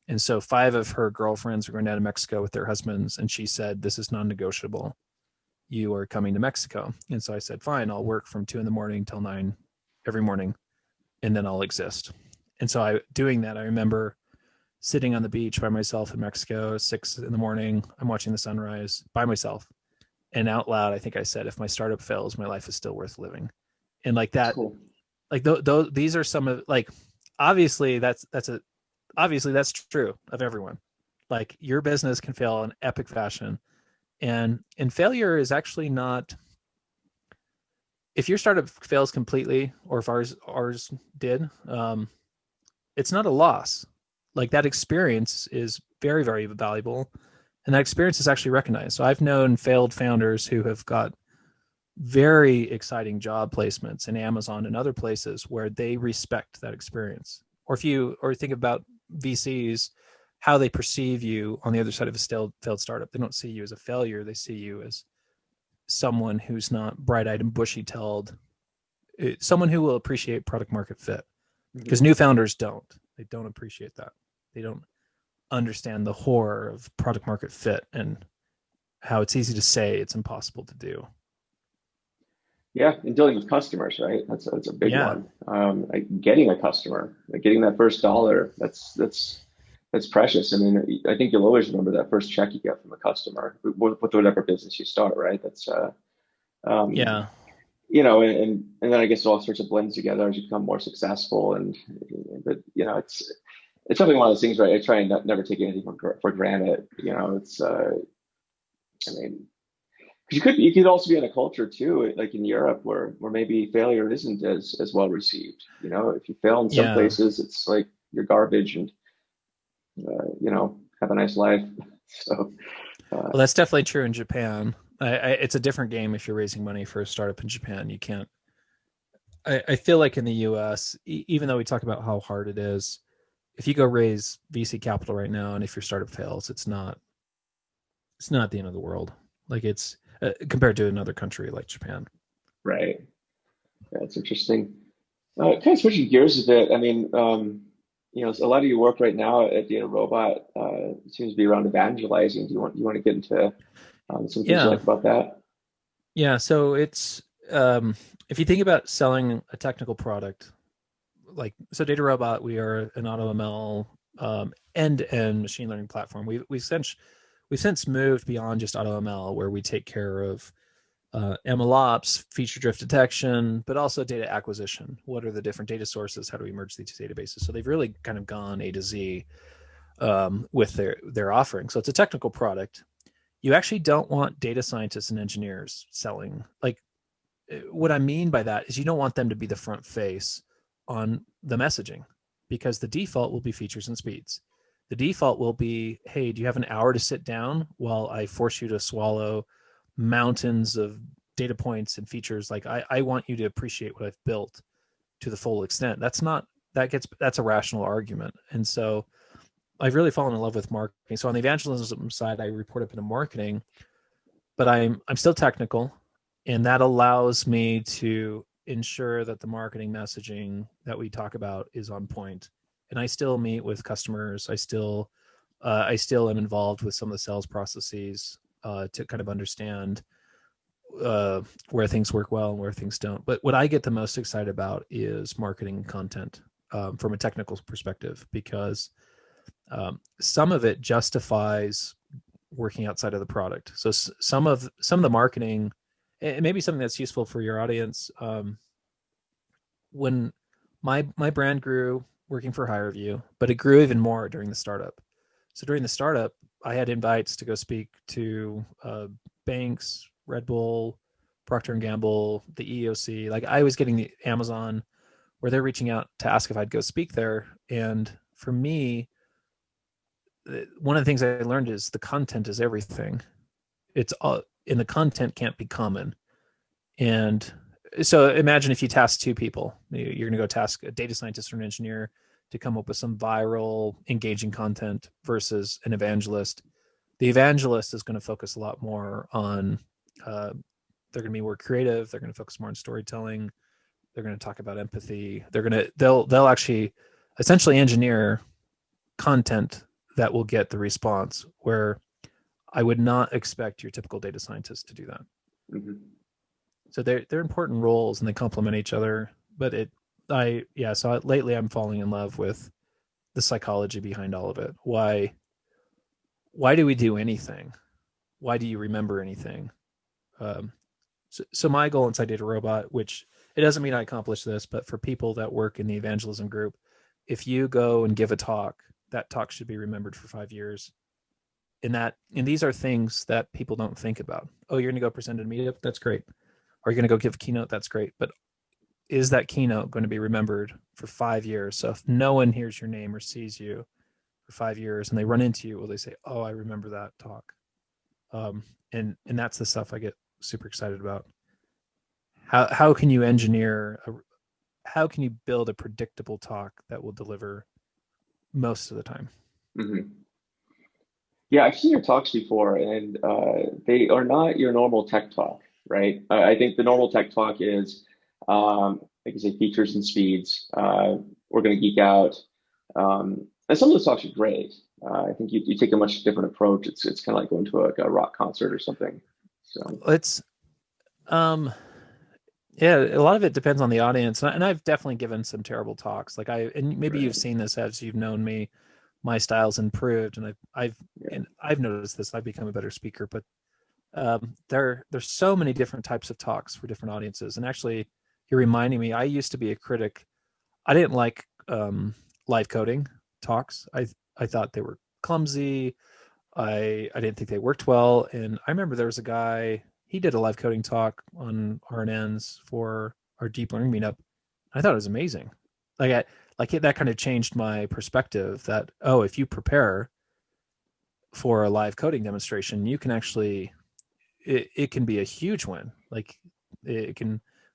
And so 5 of her girlfriends were going down to Mexico with their husbands, and she said, "This is non-negotiable. You are coming to Mexico." And so I said, "Fine, I'll work from 2 in the morning till 9 every morning, and then I'll exist." And so I doing that, I remember sitting on the beach by myself in Mexico, 6 in the morning. I'm watching the sunrise by myself. And out loud, I think I said, "If my startup fails, my life is still worth living." And like That's that, cool. like these are some of like, obviously obviously that's true of everyone. Like your business can fail in epic fashion, and failure is actually not, if your startup fails completely or if ours did, it's not a loss. Like that experience is very, very valuable, and that experience is actually recognized. So I've known failed founders who have got very exciting job placements in Amazon and other places where they respect that experience. Or if you or think about VCs, how they perceive you on the other side of a failed startup, they don't see you as a failure. They see you as someone who's not bright-eyed and bushy-tailed, someone who will appreciate product market fit. Because Hmm. new founders don't. They don't appreciate that. They don't understand the horror of product market fit and how it's easy to say, it's impossible to do. Yeah, and dealing with customers, right? That's a big Yeah. one. Like getting a customer, like getting that first dollar, that's precious. I mean, I think you'll always remember that first check you get from a customer with whatever business you start, right? Um, Yeah. and then I guess all sorts of blends together as you become more successful. But it's something one of those things, right? I try and never take anything for granted. I mean, you could also be in a culture too, like in Europe, where maybe failure isn't as well received. If you fail in some Yeah. places, it's like you're garbage and have a nice life. So Well, that's definitely true in Japan. It's a different game if you're raising money for a startup in Japan. You can't. I feel like in the U.S., even though we talk about how hard it is, if you go raise VC capital right now, and if your startup fails, it's not the end of the world. Like it's compared to another country like Japan. right, that's interesting. Kind of switching gears a bit. I mean, a lot of your work right now at Data Robot seems to be around evangelizing. Do you want to get into some things you Yeah, like about that? yeah. So it's if you think about selling a technical product, like so, Data Robot, we are an AutoML end-to-end machine learning platform. We've since moved beyond just AutoML, where we take care of MLOps, feature drift detection, but also data acquisition. What are the different data sources? How do we merge these databases? So they've really kind of gone A to Z with their offering. So it's a technical product. You actually don't want data scientists and engineers selling. Like what I mean by that is you don't want them to be the front face on the messaging, because the default will be features and speeds. the default will be, hey, do you have an hour to sit down while I force you to swallow mountains of data points and features? Like I want you to appreciate what I've built to the full extent. That's a rational argument. And so I've really fallen in love with marketing. So on the evangelism side, I report up into marketing, but I'm still technical, and that allows me to ensure that the marketing messaging that we talk about is on point. And I still meet with customers. I still am involved with some of the sales processes to kind of understand where things work well and where things don't. But what I get the most excited about is marketing content from a technical perspective, because some of it justifies working outside of the product. So some of the marketing, and maybe something that's useful for your audience. When my brand grew working for HireVue, but it grew even more during the startup. So during the startup, I had invites to go speak to banks, Red Bull, Procter and Gamble, the EEOC. Like I was getting the Amazon, where they're reaching out to ask if I'd go speak there. And for me, one of the things I learned is the content is everything. It's all, and the content can't be common. And so imagine if you task two people, you're going to go task a data scientist or an engineer to come up with some viral, engaging content versus an evangelist. The evangelist is going to focus a lot more on, they're going to be more creative. They're going to focus more on storytelling. They're going to talk about empathy. They'll actually essentially engineer content that will get the response, where I would not expect your typical data scientist to do that. Mm-hmm. So they're important roles and they complement each other. But so lately I'm falling in love with the psychology behind all of it. Why do we do anything? Why do you remember anything? So my goal inside Data Robot, which it doesn't mean I accomplish this, but for people that work in the evangelism group, if you go and give a talk, that talk should be remembered for 5 years. And these are things that people don't think about. Oh, you're going to go present at a meetup? That's great. Or you're going to go give a keynote? That's great. But is that keynote going to be remembered for 5 years? So if no one hears your name or sees you for 5 years and they run into you, will they say, oh, I remember that talk? And that's the stuff I get super excited about. How can you engineer, how can you build a predictable talk that will deliver most of the time? Mm-hmm. Yeah, I've seen your talks before, and they are not your normal tech talk, right? I think the normal tech talk is, like I say, features and speeds. We're going to geek out. And some of those talks are great. I think you take a much different approach. It's kind of like going to a rock concert or something. So it's, yeah, a lot of it depends on the audience, and I've definitely given some terrible talks. And maybe you've seen this as you've known me. My style's improved, and I've noticed this. I've become a better speaker, but there's so many different types of talks for different audiences. And actually, you're reminding me. I used to be a critic. I didn't like live coding talks. I thought they were clumsy. I didn't think they worked well. And I remember there was a guy. He did a live coding talk on RNNs for our deep learning meetup. I thought it was amazing. That kind of changed my perspective that, oh, if you prepare for a live coding demonstration, you can actually, it can be a huge win.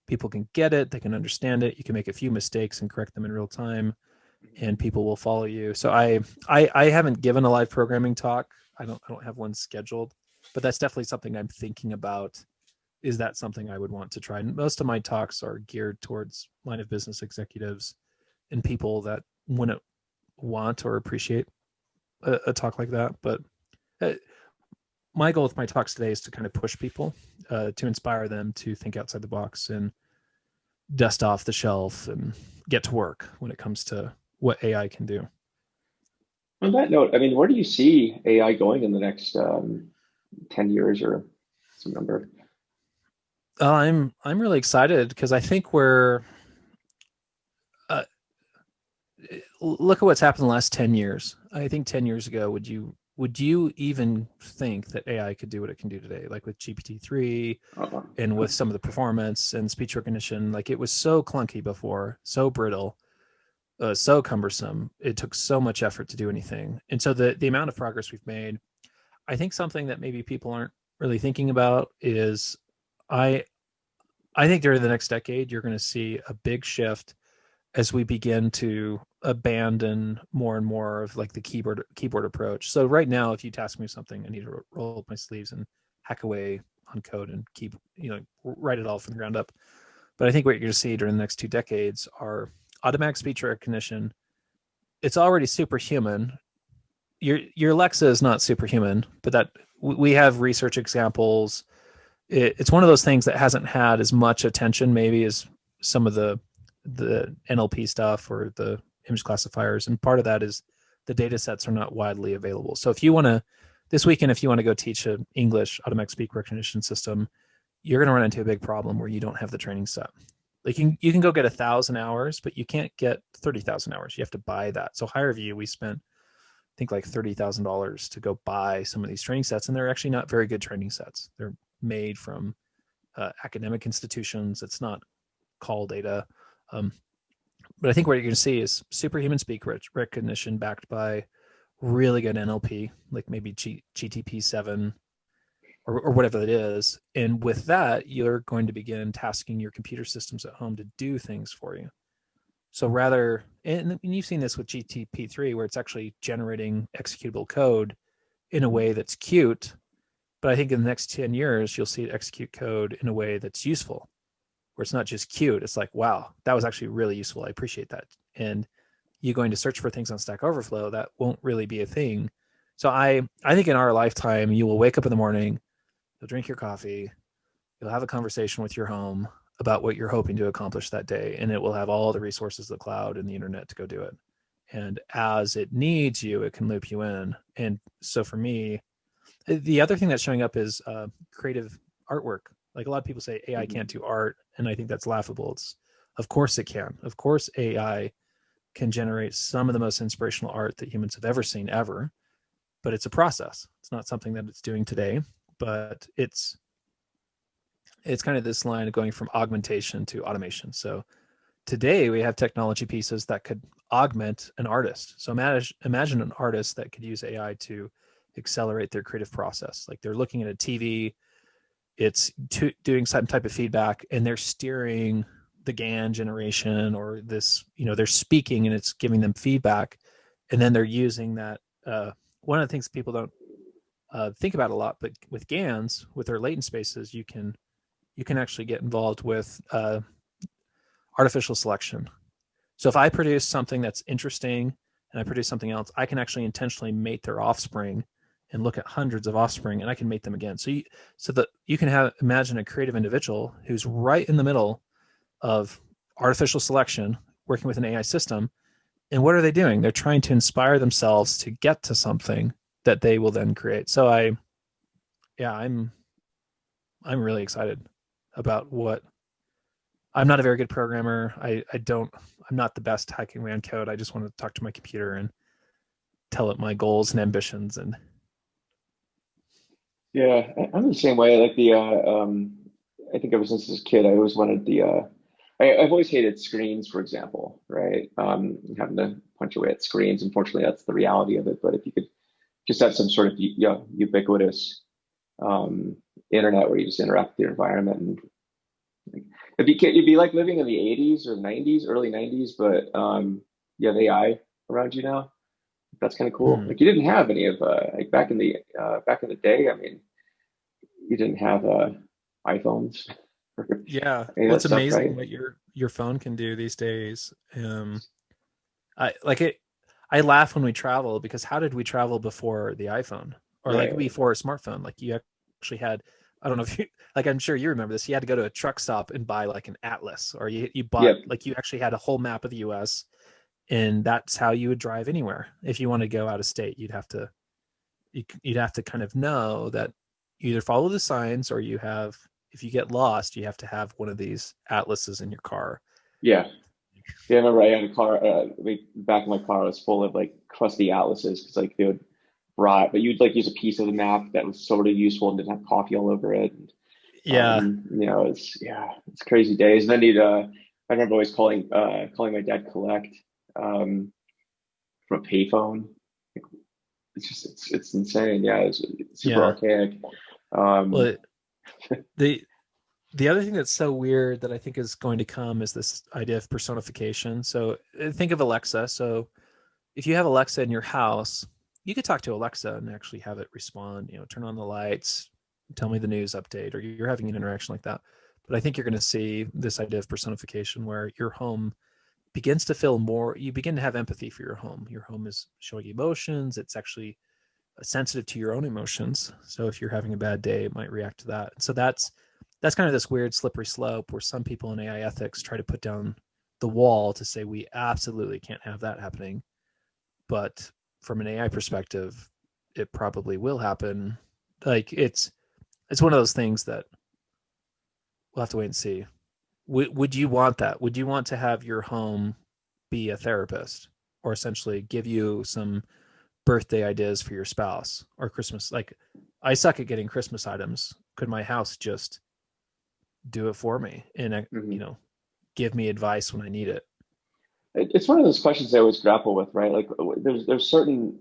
People can get it, they can understand it. You can make a few mistakes and correct them in real time, and people will follow you. So I haven't given a live programming talk. I don't have one scheduled, but that's definitely something I'm thinking about. Is that something I would want to try? And most of my talks are geared towards line of business executives and people that wouldn't want or appreciate a talk like that. But my goal with my talks today is to kind of push people, to inspire them to think outside the box and dust off the shelf and get to work when it comes to what AI can do. On that note, I mean, where do you see AI going in the next 10 years or some number? I'm really excited because I think we're look at what's happened in the last 10 years. I think 10 years ago, would you even think that AI could do what it can do today? Like with GPT-3 and with some of the performance and speech recognition, like it was so clunky before, so brittle. so cumbersome. It took so much effort to do anything. And so the amount of progress we've made, I think something that maybe people aren't really thinking about is I I think during the next decade you're going to see a big shift as we begin to abandon more and more of like the keyboard approach. So right now, if you task me something, I need to roll up my sleeves and hack away on code and keep, write it all from the ground up. But I think what you're going to see during the next 2 decades are automatic speech recognition. It's already superhuman. Your Alexa is not superhuman, but that we have research examples. It's one of those things that hasn't had as much attention maybe as some of the NLP stuff or the image classifiers, and part of that is the data sets are not widely available. So if you want to this weekend, if you want to go teach an English automatic speech recognition system, you're going to run into a big problem where you don't have the training set. Like you can go get 1,000 hours, but you can't get 30,000 hours. You have to buy that. So HireVue, we spent I think like $30,000 to go buy some of these training sets, and they're actually not very good training sets. They're made from academic institutions. It's not call data. But I think what you're going to see is superhuman speech recognition backed by really good NLP, like maybe GTP7 or whatever it is. And with that, you're going to begin tasking your computer systems at home to do things for you. So rather, and you've seen this with GTP3, where it's actually generating executable code in a way that's cute. But I think in the next 10 years, you'll see it execute code in a way that's useful, where it's not just cute. It's like, wow, that was actually really useful. I appreciate that. And you going to search for things on Stack Overflow, that won't really be a thing. So I think in our lifetime, you will wake up in the morning, you'll drink your coffee, you'll have a conversation with your home about what you're hoping to accomplish that day, and it will have all the resources of the cloud and the internet to go do it. And as it needs you, it can loop you in. And so for me, the other thing that's showing up is creative artwork. Like a lot of people say AI can't do art, and I think that's laughable. Of course it can. Of course AI can generate some of the most inspirational art that humans have ever seen ever, but it's a process. It's not something that it's doing today, but it's kind of this line of going from augmentation to automation. So today we have technology pieces that could augment an artist. So imagine an artist that could use AI to accelerate their creative process. Like they're looking at a TV, it's doing some type of feedback, and they're steering the GAN generation, or this, they're speaking and it's giving them feedback. And then they're using that. One of the things people don't think about a lot, but with GANs, with their latent spaces, you can actually get involved with artificial selection. So if I produce something that's interesting and I produce something else, I can actually intentionally mate their offspring and look at hundreds of offspring, and I can mate them again. So you can imagine a creative individual who's right in the middle of artificial selection, working with an AI system. And what are they doing? They're trying to inspire themselves to get to something that they will then create. So I'm really excited about what. I'm not a very good programmer. I'm not the best hacking around code. I just want to talk to my computer and tell it my goals and ambitions. And yeah, I'm the same way. Like I think ever since I was a kid, I always wanted I've always hated screens, for example, right? Having to punch away at screens. Unfortunately, that's the reality of it. But if you could just have some sort of ubiquitous internet where you just interact with your environment, and it'd be like living in the 80s or 90s, early 90s, but you have AI around you now. That's kind of cool. Like you didn't have any of like back in the day. I mean, you didn't have iPhones. yeah, Any of well, that it's stuff, amazing right? what your phone can do these days. I like it. I laugh when we travel, because how did we travel before the iPhone, or like Right. before a smartphone? Like you actually had, I don't know if you, like, I'm sure you remember this. You had to go to a truck stop and buy like an atlas, or you bought, Yep. like, you actually had a whole map of the US, and that's how you would drive anywhere. If you want to go out of state, you'd have to kind of know that you either follow the signs, or if you get lost, you have to have one of these atlases in your car. Yeah. Yeah. I remember I had a car. Like, back of my car was full of like crusty atlases because like they would rot, but you'd like use a piece of the map that was sort of useful and didn't have coffee all over it. And, Yeah. it's crazy days. And then I remember always calling my dad collect. from a payphone. It's insane. Yeah, it's super Yeah. archaic. Well, Um, the the other thing that's so weird that I think is going to come is this idea of personification. So think of Alexa. So if you have Alexa in your house, you could talk to Alexa and actually have it respond, turn on the lights, tell me the news update, or you're having an interaction like that. But I think you're going to see this idea of personification where your home begins to feel more, you begin to have empathy for your home. Your home is showing emotions. It's actually sensitive to your own emotions. So if you're having a bad day, it might react to that. So that's kind of this weird slippery slope where some people in AI ethics try to put down the wall to say we absolutely can't have that happening. But from an AI perspective, it probably will happen. Like it's one of those things that we'll have to wait and see. Would you want that? Would you want to have your home be a therapist or essentially give you some birthday ideas for your spouse or Christmas? Like, I suck at getting Christmas items. Could my house just do it for me and mhm. give me advice when I need it? It's one of those questions I always grapple with, right? Like there's certain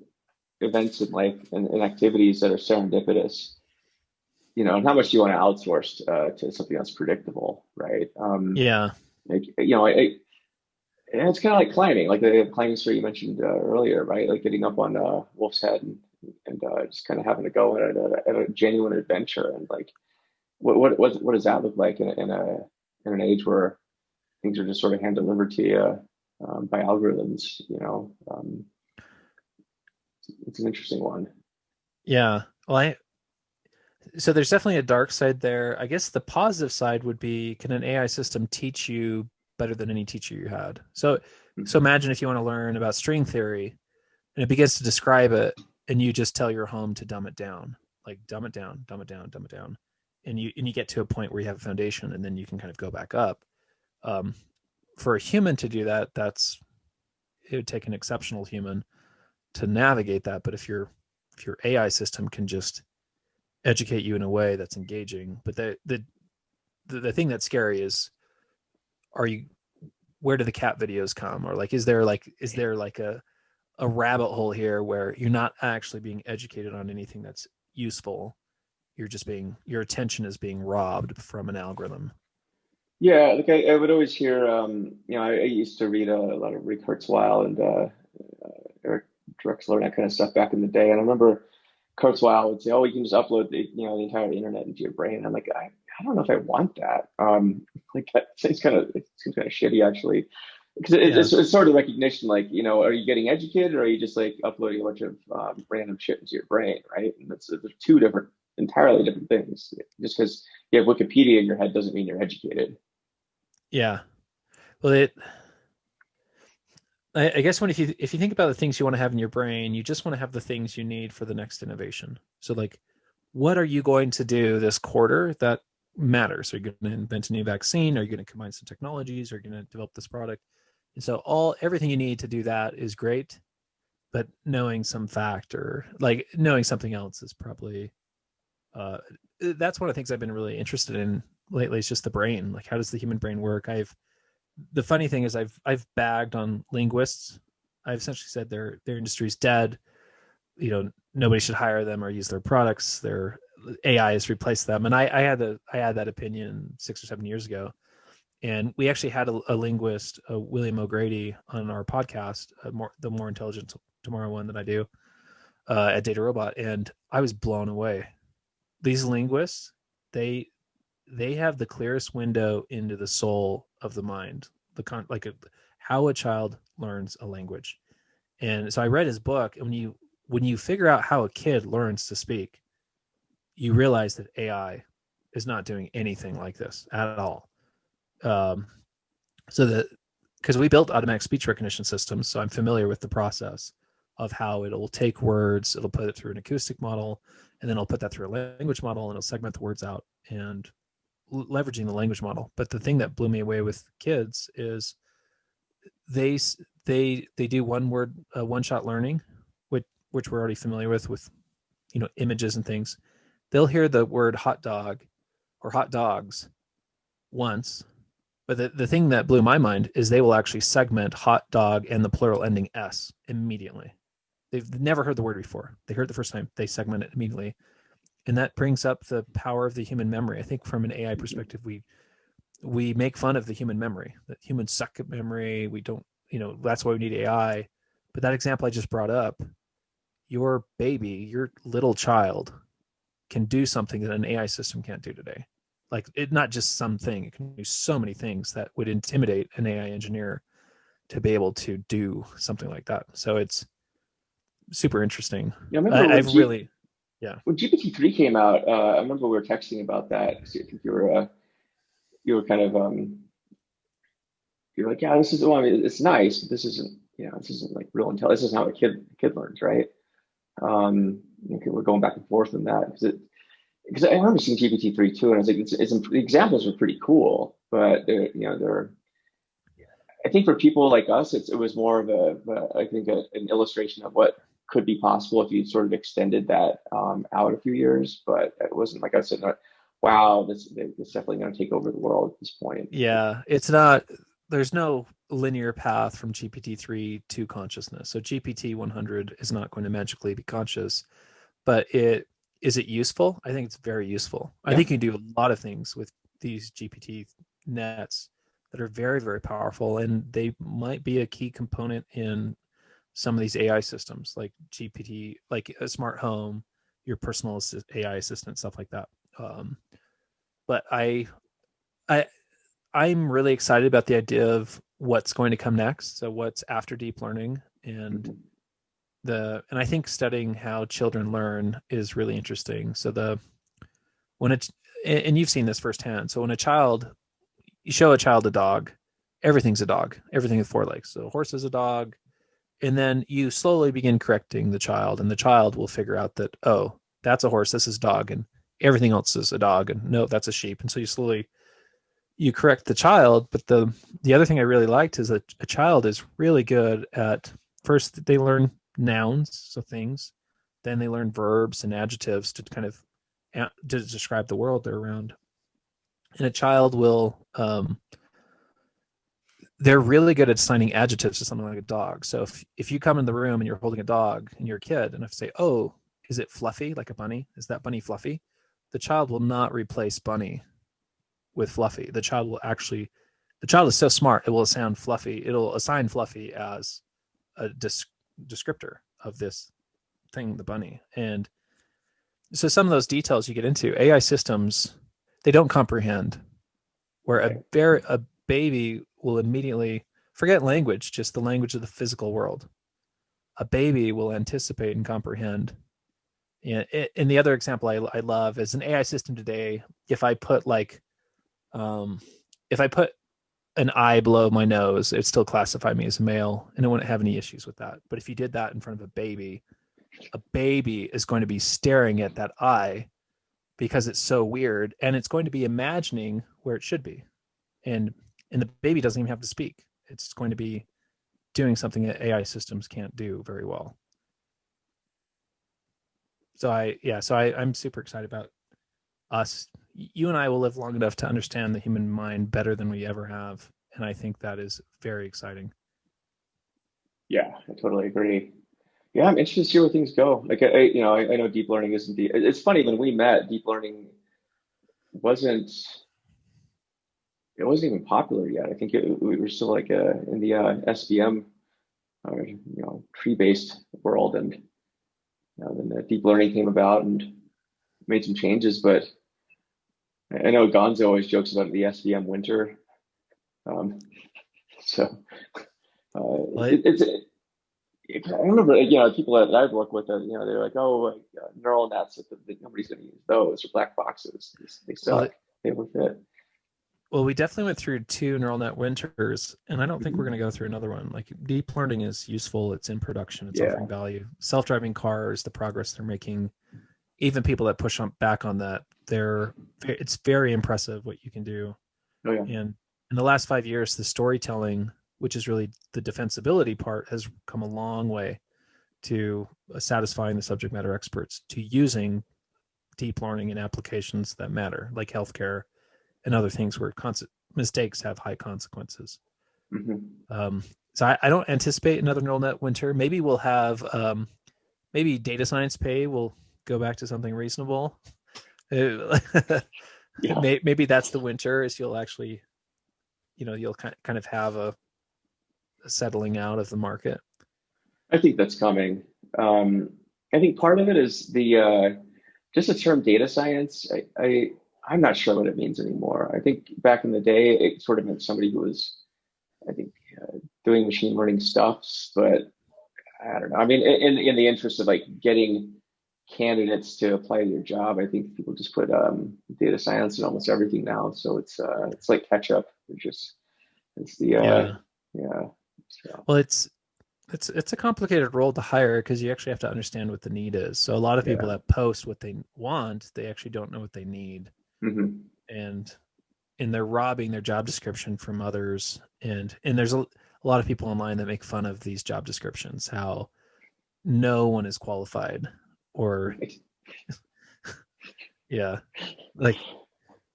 events in life and activities that are serendipitous, and how much do you want to outsource to something that's predictable, right? Yeah, Like, and it's kind of like climbing, like the climbing story you mentioned earlier, right? Like getting up on Wolf's Head and just kind of having to go at a genuine adventure, and like what does that look like in an age where things are just sort of hand delivered to you by algorithms? It's an interesting one. yeah. Well, so there's definitely a dark side there. I guess the positive side would be, can an AI system teach you better than any teacher you had? So Mhm. imagine if you want to learn about string theory and it begins to describe it and you just tell your home to dumb it down, like dumb it down, dumb it down, dumb it down. And you get to a point where you have a foundation and then you can kind of go back up. Um, for a human to do that, it would take an exceptional human to navigate that. But if your AI system can just educate you in a way that's engaging, but the thing that's scary is, are you where do the cat videos come, or like is there like a rabbit hole here where you're not actually being educated on anything that's useful? You're just being your attention is being robbed from an algorithm. Yeah, like I would always hear, I used to read a lot of Rick Kurzweil and Eric Drexler and that kind of stuff back in the day. And I remember Kurzweil would say, "Oh, you can just upload the entire internet into your brain." And I'm like, I don't know if I want that. Like that seems kind of shitty actually, because Yeah, it's sort of recognition. Like, are you getting educated or are you just like uploading a bunch of random shit into your brain, right? And there's two entirely different things. Just because you have Wikipedia in your head doesn't mean you're educated. yeah. Well, I guess if you think about the things you want to have in your brain, you just want to have the things you need for the next innovation. So like, what are you going to do this quarter that matters? Are you going to invent a new vaccine? Are you going to combine some technologies? Are you going to develop this product? And so everything you need to do that is great, but knowing some fact or like knowing something else is probably uh, that's one of the things I've been really interested in lately. Is just the brain. Like, how does the human brain work? The funny thing is I've bagged on linguists. I've essentially said their industry's dead. Nobody should hire them or use their products. Their AI has replaced them. And I had that opinion 6 or 7 years ago. And we actually had a linguist, William O'Grady, on our podcast, the More Intelligent Tomorrow one that I do at Data Robot, and I was blown away. These linguists, they they have the clearest window into the soul of the mind, how a child learns a language. And so I read his book, and when you figure out how a kid learns to speak, you realize that AI is not doing anything like this at all. Um, so that because we built automatic speech recognition systems, so I'm familiar with the process of how it'll take words, it'll put it through an acoustic model, and then it'll put that through a language model, and it'll segment the words out and leveraging the language model. But the thing that blew me away with kids is they they do one word one shot learning, which we're already familiar with images and things. They'll hear the word hot dog or hot dogs once, But the thing that blew my mind is they will actually segment hot dog and the plural ending S immediately. They've never heard the word before. They heard it the first time. They segment it immediately. And that brings up the power of the human memory. I think from an AI perspective, we make fun of the human memory, that humans suck at memory. We don't, that's why we need AI. But that example I just brought up, your baby, your little child can do something that an AI system can't do today. Like it, not just something, it can do so many things that would intimidate an AI engineer to be able to do something like that. So it's super interesting. Yeah, I remember I've really, yeah. when GPT-3 came out, I remember we were texting about that. I think you were kind of you're like, yeah, this is, well, I mean, it's nice, but this isn't like real intelligence. This isn't how a kid learns, right? We're going back and forth on that because I remember seeing GPT-3 too, and I was like, the examples are pretty cool, but they're I think for people like us, it was more of I think an illustration of what could be possible if you sort of extended that out a few years. But it wasn't like I said, wow, this definitely going to take over the world at this point. Yeah, it's not, there's no linear path from GPT-3 to consciousness. So GPT 100 is not going to magically be conscious, but is it useful? I think it's very useful. I think you can do a lot of things with these GPT nets that are very, very powerful, and they might be a key component in some of these AI systems like GPT, like a smart home, your personal AI assistant, stuff like that. But I, I'm really excited about the idea of what's going to come next. So what's after deep learning, and and I think studying how children learn is really interesting. So when it's, and you've seen this firsthand. So when you show a child a dog, everything's a dog, everything with four legs. So a horse is a dog. And then you slowly begin correcting the child, and the child will figure out that, oh, that's a horse, this is dog, and everything else is a dog, and no, that's a sheep. And so you correct the child. But the other thing I really liked is that a child is really good at, first they learn nouns, so things, then they learn verbs and adjectives to kind of to describe the world they're around. And a child will they're really good at assigning adjectives to something like a dog. So if you come in the room and you're holding a dog and you're a kid, and if I say, oh, is it fluffy like a bunny? Is that bunny fluffy? The child will not replace bunny with fluffy. The child is so smart, it will sound fluffy. It'll assign fluffy as a descriptor of this thing, the bunny. And so some of those details you get into, AI systems, they don't comprehend, where a baby will immediately forget language, just the language of the physical world. A baby will anticipate and comprehend. And the other example I love is an AI system today. If I put an eye below my nose, it'd still classify me as a male, and it wouldn't have any issues with that. But if you did that in front of a baby is going to be staring at that eye because it's so weird, and it's going to be imagining where it should be. And the baby doesn't even have to speak. It's going to be doing something that AI systems can't do very well. So I'm super excited about us. You and I will live long enough to understand the human mind better than we ever have. And I think that is very exciting. Yeah, I totally agree. Yeah, I'm interested to see where things go. Like I know deep learning isn't it's funny, when we met, deep learning wasn't it wasn't even popular yet. I think we were still like in the SVM tree-based world, and then the deep learning came about and made some changes. But I know Gonzo always jokes about the SVM winter. So it's I remember, people that I've worked with, they're like, oh, neural nets, nobody's going to use those, or black boxes. They suck. They don't fit. Well, we definitely went through 2 neural net winters, and I don't think we're going to go through another one. Like, deep learning is useful. It's in production. It's offering value. Self-driving cars, the progress they're making, even people that push back on that, it's very impressive what you can do. Oh, yeah. And in the last 5 years, the storytelling, which is really the defensibility part, has come a long way to satisfying the subject matter experts to using deep learning in applications that matter, like healthcare and other things where mistakes have high consequences. Mm-hmm. So I don't anticipate another neural net winter. Maybe we'll have maybe data science pay will go back to something reasonable. Yeah, Maybe that's the winter, is you'll actually, you'll kind of have a settling out of the market. I think that's coming. Um, I think part of it is the just the term data science. I'm not sure what it means anymore. I think back in the day, it sort of meant somebody who was, I think, doing machine learning stuffs, but I don't know. I mean, in the interest of like getting candidates to apply to your job, I think people just put data science in almost everything now. So it's like catch up. It's the Yeah. yeah. So Well, it's a complicated role to hire because you actually have to understand what the need is. So a lot of people yeah. that post what they want, they actually don't know what they need, Hmm. and they're robbing their job description from others. And there's a lot of people online that make fun of these job descriptions, how no one is qualified, or Right. yeah, like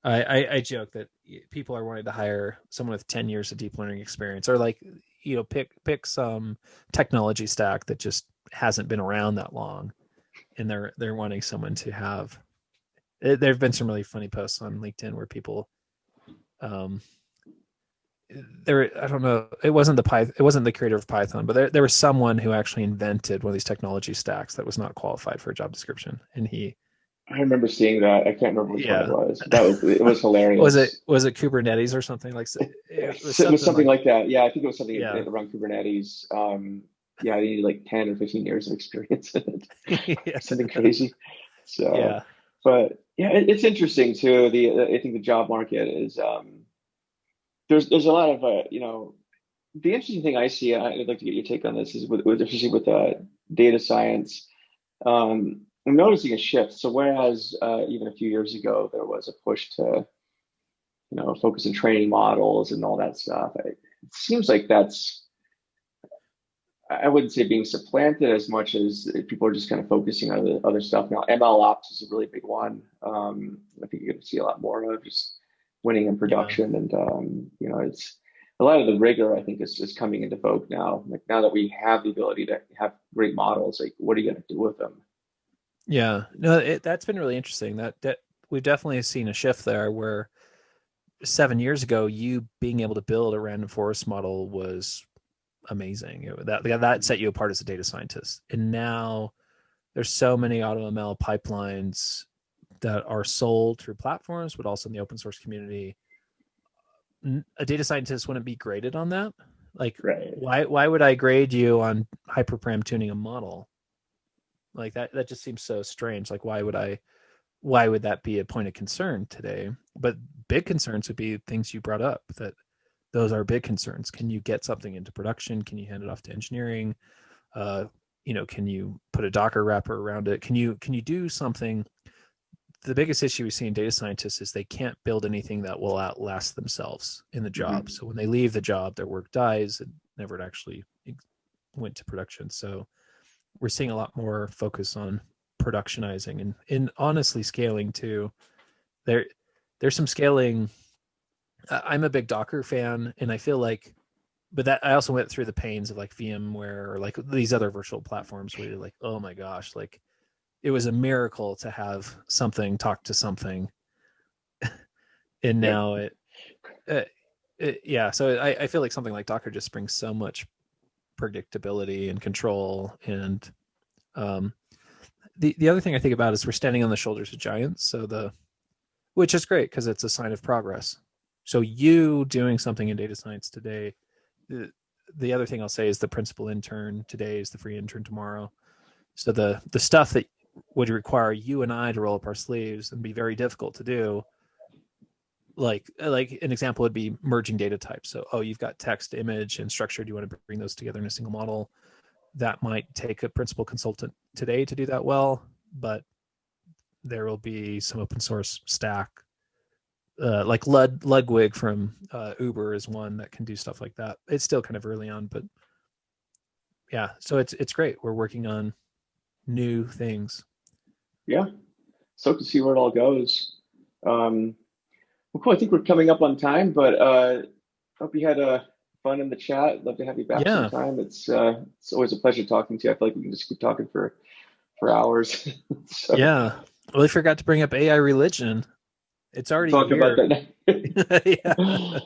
I joke that people are wanting to hire someone with 10 years of deep learning experience, or like, pick some technology stack that just hasn't been around that long, and they're wanting someone to have. There have been some really funny posts on LinkedIn where people, um, I don't know, it wasn't the creator of Python, but there was someone who actually invented one of these technology stacks that was not qualified for a job description, and he, I remember seeing that. I can't remember which one it yeah. was. It was was it hilarious. was it Kubernetes or something, like, it was It was something something like, like that. Yeah, I think it was something yeah. around Kubernetes. Yeah, they needed like 10 or 15 years of experience in it, Yeah. something crazy. So, Yeah. but yeah, it's interesting too. I think the job market is there's a lot of the interesting thing I see. I'd like to get your take on this is especially with data science. I'm noticing a shift. So whereas even a few years ago there was a push to focus on training models and all that stuff, it seems like that's, I wouldn't say being supplanted as much as people are just kind of focusing on the other stuff now. ML ops is a really big one. I think you're going to see a lot more of just winning in Yeah. production, and it's a lot of the rigor. I think is coming into vogue now. Like now that we have the ability to have great models, like what are you going to do with them? Yeah. No, that's been really interesting. That we've definitely seen a shift there, where 7 years ago, you being able to build a random forest model was amazing. That set you apart as a data scientist. And now there's so many AutoML pipelines that are sold through platforms, but also in the open source community. A data scientist wouldn't be graded on that. Like, Right. why would I grade you on hyperparam tuning a model? Like, that just seems so strange. Like, why would that be a point of concern today? But big concerns would be things you brought up, that those are big concerns. Can you get something into production? Can you hand it off to engineering? Uh, can you put a Docker wrapper around it? Can you do something? The biggest issue we see in data scientists is they can't build anything that will outlast themselves in the job. Hmm. So when they leave the job, their work dies and never actually went to production. So we're seeing a lot more focus on productionizing and honestly scaling too. There there's some scaling. I'm a big Docker fan, and I feel like, but that I also went through the pains of like VMware or like these other virtual platforms where you're like, oh my gosh, like it was a miracle to have something talk to something, and Right. now uh, yeah. So I feel like something like Docker just brings so much predictability and control, and um, the other thing I think about is we're standing on the shoulders of giants. Which is great because it's a sign of progress. So you doing something in data science today, the, the other thing I'll say is the principal intern today is the free intern tomorrow. So the stuff that would require you and I to roll up our sleeves and be very difficult to do, like an example would be merging data types. So, oh, you've got text, image, and structure. Do you want to bring those together in a single model? That might take a principal consultant today to do that well, but there will be some open source stack, like Ludwig from Uber is one that can do stuff like that. It's still kind of early on, but yeah, so it's great. We're working on new things. Yeah. So to see where it all goes. Um, Well, cool. I think we're coming up on time, but hope you had fun in the chat. Love to have you back Yeah. sometime. It's always a pleasure talking to you. I feel like we can just keep talking for hours. So Yeah. Well, I forgot to bring up AI religion. It's we'll already talk about here. that. Yeah.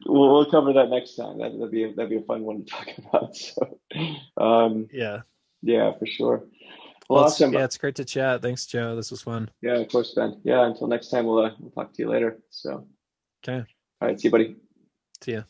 We'll cover that next time. That'd be a fun one to talk about. So, um, Yeah. yeah, for sure. Well, Well, awesome. it's great to chat. Thanks, Joe. This was fun. Yeah, of course, Ben. Yeah, until next time, we'll talk to you later. So, Okay. all right, see you, buddy. See ya.